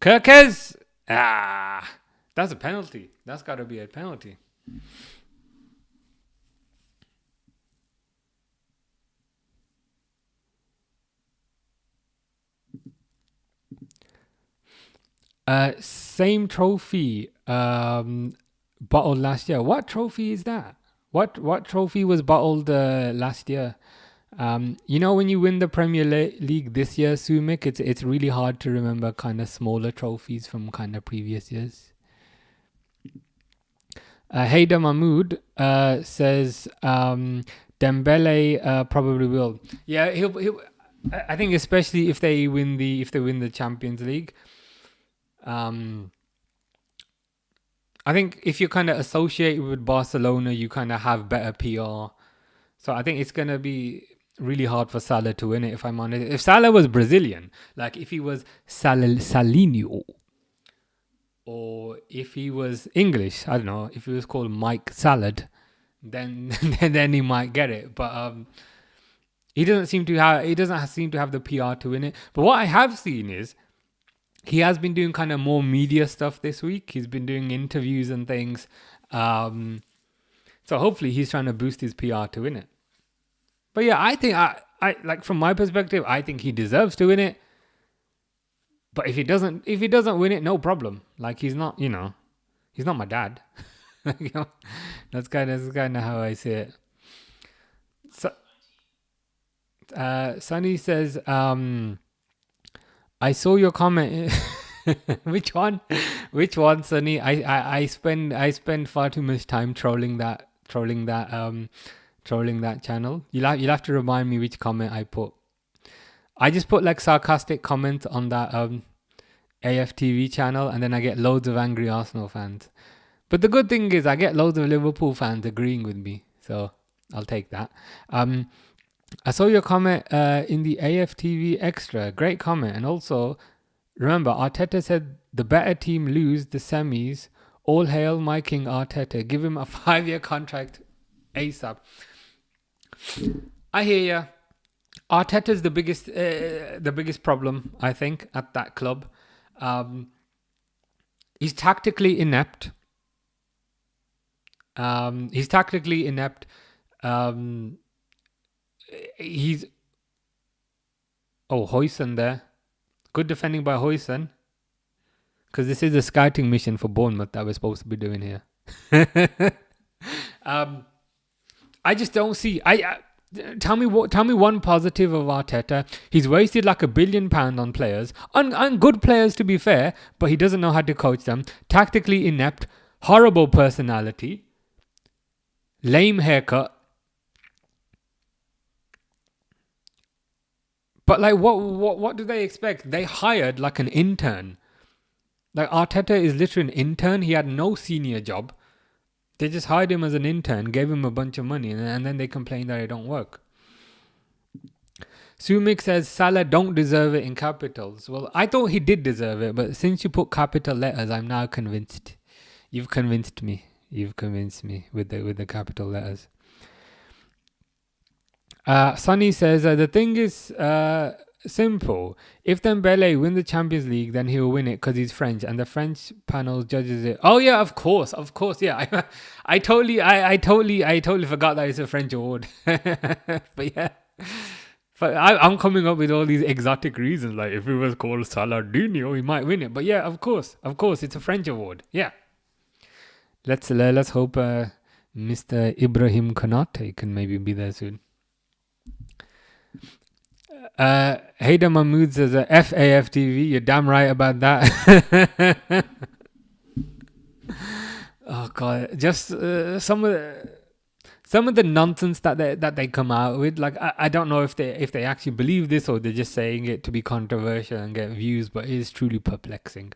Kirkes! That's a penalty. That's got to be a penalty. Same trophy bottled last year. What trophy is that? What trophy was bottled last year? You know, when you win the Premier League this year, Sumik, it's really hard to remember kind of smaller trophies from kind of previous years. Haida Mahmood says Dembele probably will. Yeah, he'll. I think especially if they win the Champions League. I think if you're kind of associated with Barcelona, you kind of have better PR. So I think it's gonna be really hard for Salah to win it. If I'm honest, if Salah was Brazilian, like if he was Salinho, or if he was English, I don't know, if he was called Mike Salad, then he might get it. But he doesn't seem to have the PR to win it. But what I have seen is he has been doing kind of more media stuff this week. He's been doing interviews and things. So hopefully he's trying to boost his PR to win it. But yeah, I think I like from my perspective, I think he deserves to win it. But if he doesn't win it, no problem. Like he's not my dad. That's kind of how I see it. So, Sunny says, I saw your comment. Which one? Which one, Sonny? I spend far too much time trolling that channel. You'll have to remind me which comment I put. I just put like sarcastic comments on that AFTV channel, and then I get loads of angry Arsenal fans. But the good thing is I get loads of Liverpool fans agreeing with me, so I'll take that. I saw your comment in the AFTV extra. Great comment. And also, remember, Arteta said the better team lose the semis. All hail my king Arteta. Give him a 5-year contract ASAP. I hear ya. Arteta's the biggest problem, I think, at that club. He's tactically inept. He's Hoyson there. Good defending by Hoyson. Because this is a scouting mission for Bournemouth that we're supposed to be doing here. I just don't see. Tell me one positive of Arteta. He's wasted like £1 billion on players, on good players to be fair, but he doesn't know how to coach them. Tactically inept, horrible personality, lame haircut. But like, what do they expect? They hired like an intern. Like Arteta is literally an intern. He had no senior job. They just hired him as an intern, gave him a bunch of money, and then they complain that it don't work. Sumik says Salah don't deserve it in capitals. Well, I thought he did deserve it, but since you put capital letters, I'm now convinced. You've convinced me. You've convinced me with the capital letters. Sunny says the thing is simple. If Dembele win the Champions League, then he will win it because he's French, and the French panel judges it. Oh yeah, of course, yeah. I totally forgot that it's a French award. But yeah, but I'm coming up with all these exotic reasons. Like if it was called Saladinho, he might win it. But yeah, of course, it's a French award. Yeah. Let's hope Mr. Ibrahim Konate can maybe be there soon. Haida Mahmood says FAFTV. You're damn right about that. Oh god, just some of the nonsense that they come out with. Like I don't know if they actually believe this or they're just saying it to be controversial and get views, but it is truly perplexing.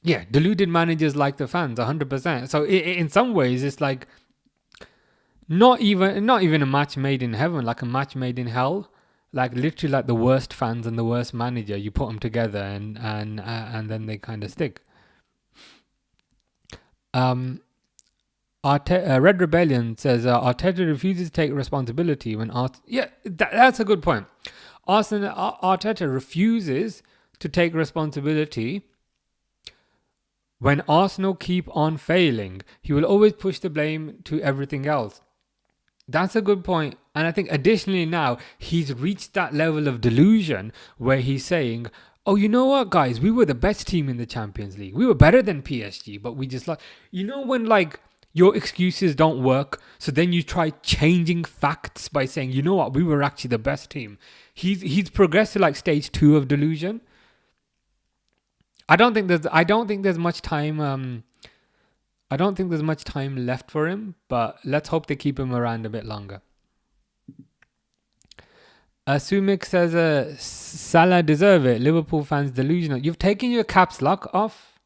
Yeah, deluded managers like the fans, 100%. So in some ways, it's like not even a match made in heaven, like a match made in hell. Like literally, like the worst fans and the worst manager, you put them together, and then they kind of stick. Red Rebellion says Arteta refuses to take responsibility when asked. Yeah, that's a good point. Arteta refuses to take responsibility when Arsenal keep on failing. He will always push the blame to everything else. That's a good point. And I think additionally now, he's reached that level of delusion where he's saying, oh, you know what, guys? We were the best team in the Champions League. We were better than PSG, but we just like... You know when like your excuses don't work, so then you try changing facts by saying, you know what? We were actually the best team. He's progressed to like stage 2 of delusion. I don't think there's much time... I don't think there's much time left for him, but let's hope they keep him around a bit longer. Sumik says, Salah deserve it. Liverpool fans delusional. You've taken your caps lock off.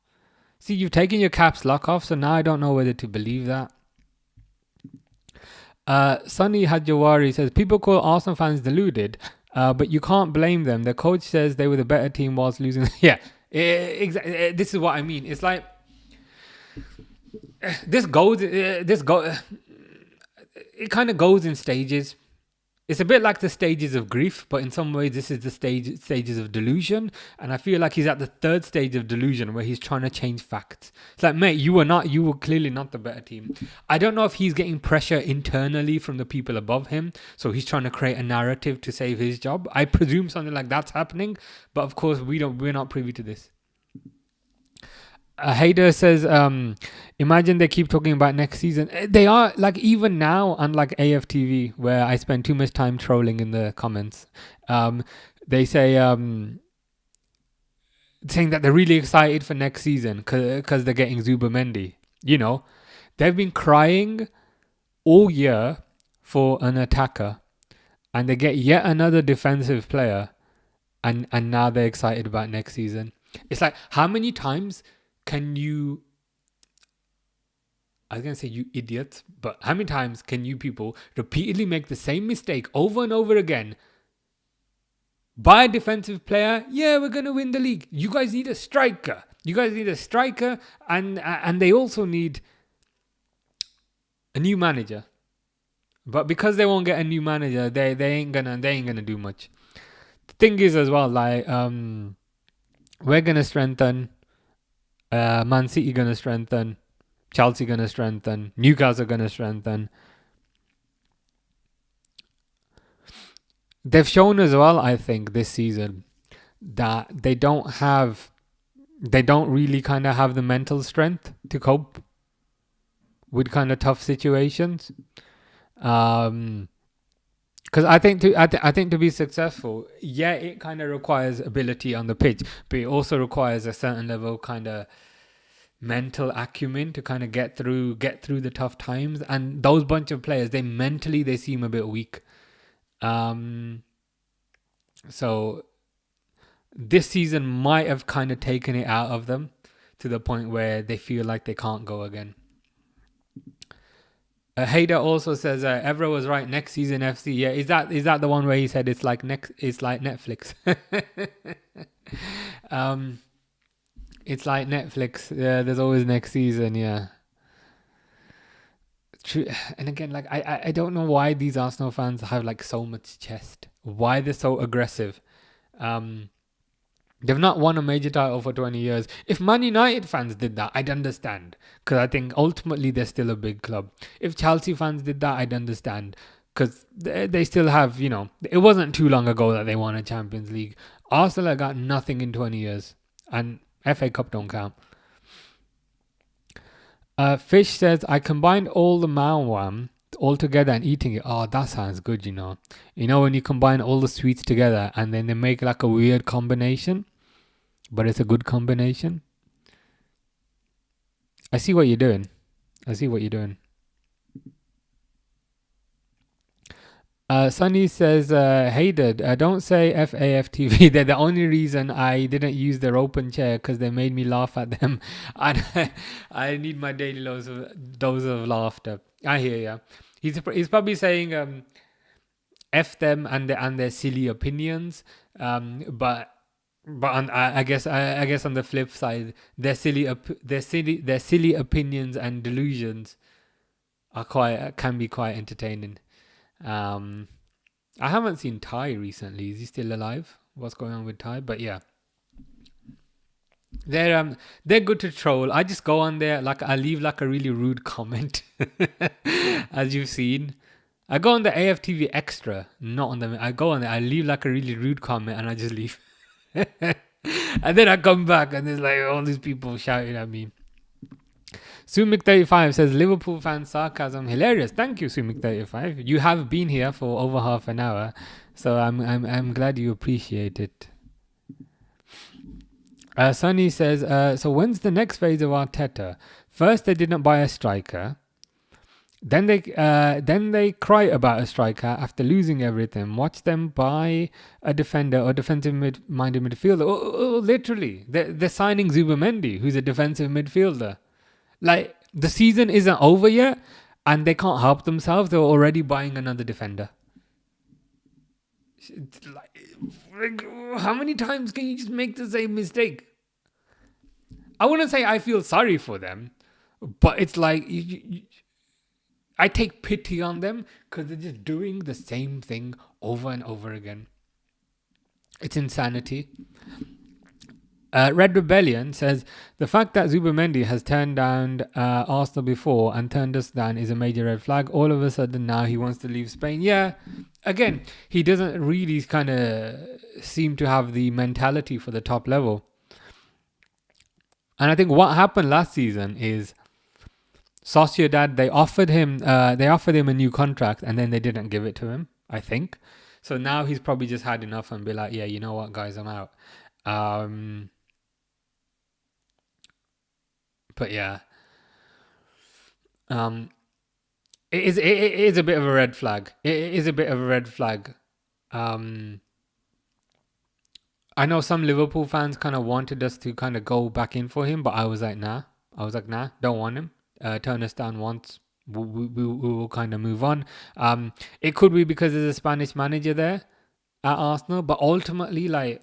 See, you've taken your caps lock off, so now I don't know whether to believe that. Sunny Hadjawari says, people call Arsenal fans deluded, but you can't blame them. The coach says they were the better team whilst losing. Yeah, exactly. This is what I mean. It's like, it kind of goes in stages. It's a bit like the stages of grief, but in some ways this is the stages of delusion. And I feel like he's at the third stage of delusion where he's trying to change facts. It's like, mate, you were clearly not the better team. I don't know if he's getting pressure internally from the people above him, so he's trying to create a narrative to save his job. I presume something like that's happening, but of course we're not privy to this. Haider says, imagine they keep talking about next season. They are, like, even now, unlike AFTV, where I spend too much time trolling in the comments. They say saying that they're really excited for next season because they're getting Zubimendi. You know, they've been crying all year for an attacker, and they get yet another defensive player, and now they're excited about next season. It's like, how many times can you... I was going to say you idiots, but how many times can you people repeatedly make the same mistake over and over again? Buy a defensive player, yeah, we're going to win the league. You guys need a striker. And they also need a new manager. But because they won't get a new manager, they ain't gonna do much. The thing is as well, like we're gonna strengthen, Man City gonna strengthen, Chelsea gonna strengthen, Newcastle gonna strengthen. They've shown as well, I think, this season that they don't really kind of have the mental strength to cope with kind of tough situations. Because I think to be successful, yeah, it kind of requires ability on the pitch, but it also requires a certain level kind of mental acumen to kind of get through the tough times. And those bunch of players, they seem a bit weak. So this season might have kind of taken it out of them to the point where they feel like they can't go again. Hader also says Evra was right. Next season FC. Yeah, is that the one where he said it's like Netflix? It's like Netflix. Yeah, there's always next season. Yeah. True. And again, like I don't know why these Arsenal fans have like so much chest. Why they're so aggressive. They've not won a major title for 20 years. If Man United fans did that, I'd understand. Because I think ultimately they're still a big club. If Chelsea fans did that, I'd understand. Because they still have, you know, it wasn't too long ago that they won a Champions League. Arsenal have got nothing in 20 years. And FA Cup don't count. Fish says, I combined all the Mawam all together and eating it. Oh, that sounds good, you know. You know, when you combine all the sweets together and then they make like a weird combination, but it's a good combination. I see what you're doing. Sunny says, hey dad, don't say FAFTV. They're the only reason I didn't use their open chair because they made me laugh at them. I need my daily dose of laughter. I hear ya. He's probably saying F them and their silly opinions. But I guess on the flip side, their silly opinions and delusions can be quite entertaining. I haven't seen Ty recently. Is he still alive? What's going on with Ty? But yeah, they're good to troll. I just go on there, like I leave like a really rude comment, as you've seen. I go on the AFTV extra, not on the. I go on there. I leave like a really rude comment, and I just leave. And then I come back, and there's like all these people shouting at me. Sumik35 says, Liverpool fan sarcasm hilarious. Thank you, Sumik35. You have been here for over half an hour, so I'm glad you appreciate it. Sonny says, so when's the next phase of Arteta? First, they didn't buy a striker. Then they cry about a striker after losing everything. Watch them buy a defender or defensive-minded midfielder. Oh, literally, they're signing Zubimendi, who's a defensive midfielder. Like, the season isn't over yet, and they can't help themselves. They're already buying another defender. Like, how many times can you just make the same mistake? I wouldn't say I feel sorry for them, but it's like I take pity on them because they're just doing the same thing over and over again. It's insanity. Red Rebellion says, the fact that Zubimendi has turned down Arsenal before and turned us down is a major red flag. All of a sudden now he wants to leave Spain. Yeah, again, he doesn't really kind of seem to have the mentality for the top level. And I think what happened last season is Sociedad, they offered him a new contract and then they didn't give it to him, I think. So now he's probably just had enough and be like, yeah, you know what, guys, I'm out. But yeah, um, it is a bit of a red flag. It is a bit of a red flag. Um, I know some Liverpool fans kind of wanted us to kind of go back in for him, but I was like, nah. Nah, don't want him. Turn us down once. We will kind of move on. It could be because there's a Spanish manager there at Arsenal, but ultimately, like,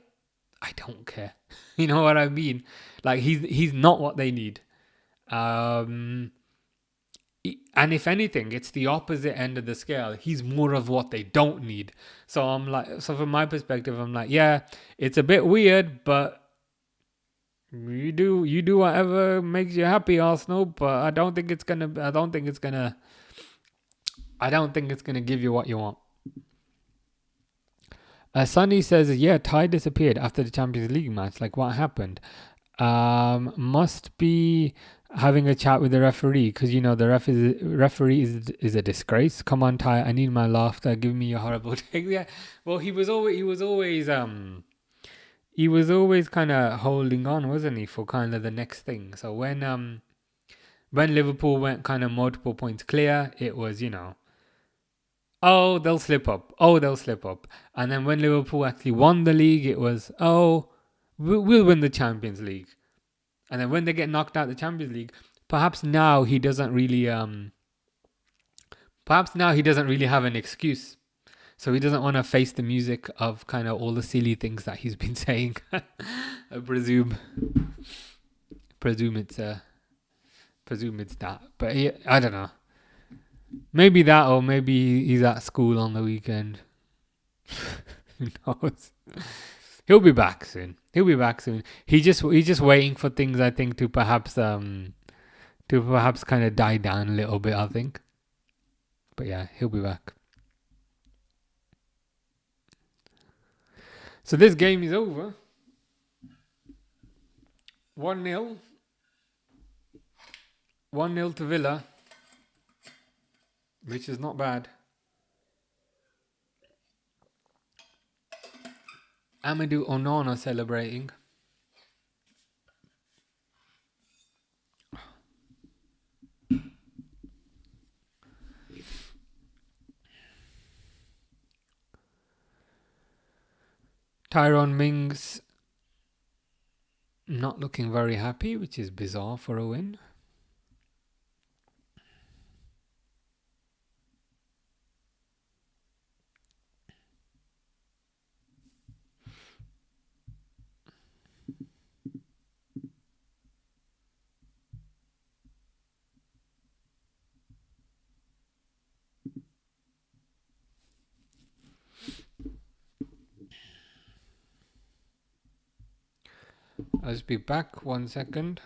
I don't care. You know what I mean? Like, he's not what they need. Um, and if anything, it's the opposite end of the scale. He's more of what they don't need. So I'm like, so from my perspective, I'm like, yeah, it's a bit weird, but you do whatever makes you happy, Arsenal. But I don't think it's gonna give you what you want. Sonny says, yeah, Ty disappeared after the Champions League match. Like, what happened? Must be having a chat with the referee, because you know the referee is a disgrace. Come on, Ty, I need my laughter. Give me your horrible take. Yeah, well, he was always kind of holding on, wasn't he, for kind of the next thing. So when Liverpool went kind of multiple points clear, it was, oh, they'll slip up. Oh, they'll slip up. And then when Liverpool actually won the league, it was, oh, we'll win the Champions League. And then when they get knocked out of the Champions League, perhaps now he doesn't really have an excuse. So he doesn't want to face the music of kind of all the silly things that he's been saying. I presume it's that. But I don't know. Maybe that, or maybe he's at school on the weekend. Who knows? He'll be back soon. He's just waiting for things, I think, to perhaps kind of die down a little bit, I think. But yeah, he'll be back. So this game is over. 1-0. 1-0 to Villa, which is not bad. Amadou Onana celebrating. Tyrone Mings not looking very happy, which is bizarre for a win. I'll just be back 1 second.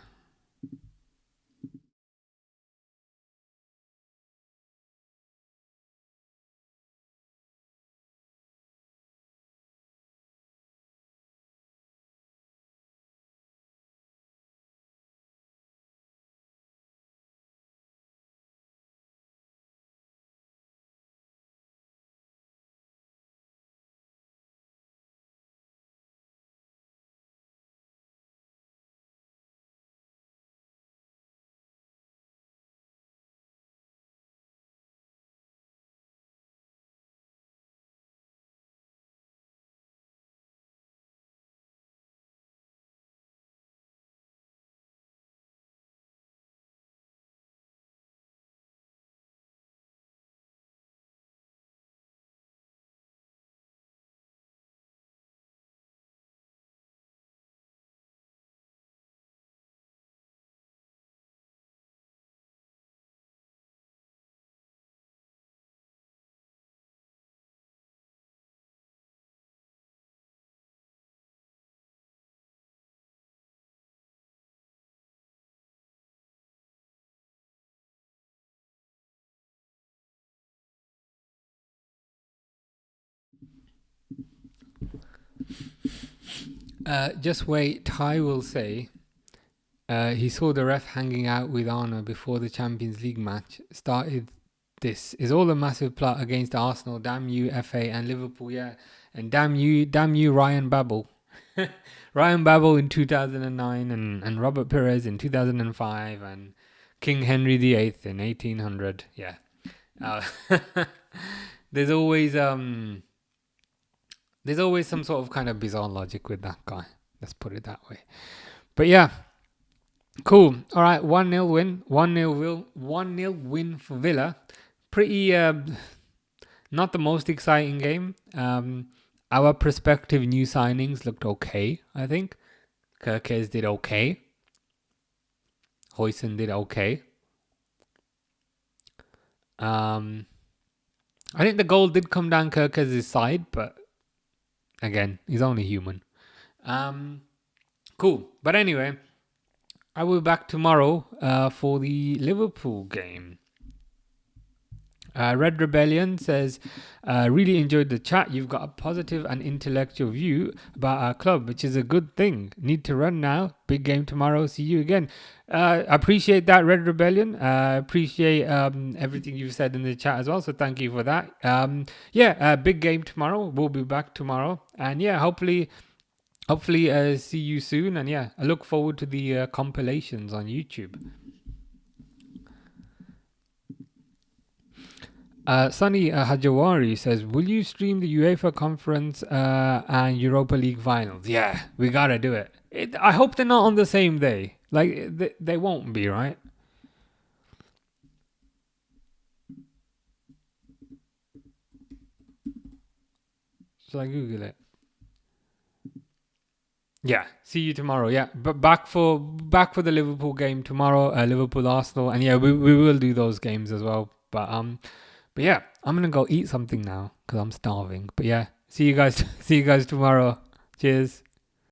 Just wait, Ty will say he saw the ref hanging out with Arna before the Champions League match started. This is all a massive plot against Arsenal. Damn you, FA and Liverpool, yeah. And damn you, Ryan Babel. Ryan Babel in 2009 and Robert Perez in 2005 and King Henry VIII in 1800. Yeah. Uh, there's always some sort of kind of bizarre logic with that guy. Let's put it that way. But yeah, cool. All right, 1-0 win. 1-0 win for Villa. Pretty not the most exciting game. Our prospective new signings looked okay, I think. Kerkez did okay. Hoyson did okay. I think the goal did come down Kerkez's side, but again, he's only human. Cool. But anyway, I will be back tomorrow for the Liverpool game. Red Rebellion says, really enjoyed the chat. You've got a positive and intellectual view about our club, which is a good thing. Need to run now. Big game tomorrow. See you again. Appreciate that, Red Rebellion. Appreciate everything you've said in the chat as well. So thank you for that. Big game tomorrow. We'll be back tomorrow. And yeah, hopefully see you soon. And yeah, I look forward to the compilations on YouTube. Sunny Hajawari says, will you stream the UEFA Conference and Europa League finals? Yeah, we gotta do it. I hope they're not on the same day. Like, they won't be, right? Shall I Google it? Yeah, see you tomorrow. Yeah, but back for the Liverpool game tomorrow. Liverpool Arsenal, and yeah, we will do those games as well. But yeah, I'm gonna go eat something now because I'm starving. But yeah, see you guys tomorrow. Cheers.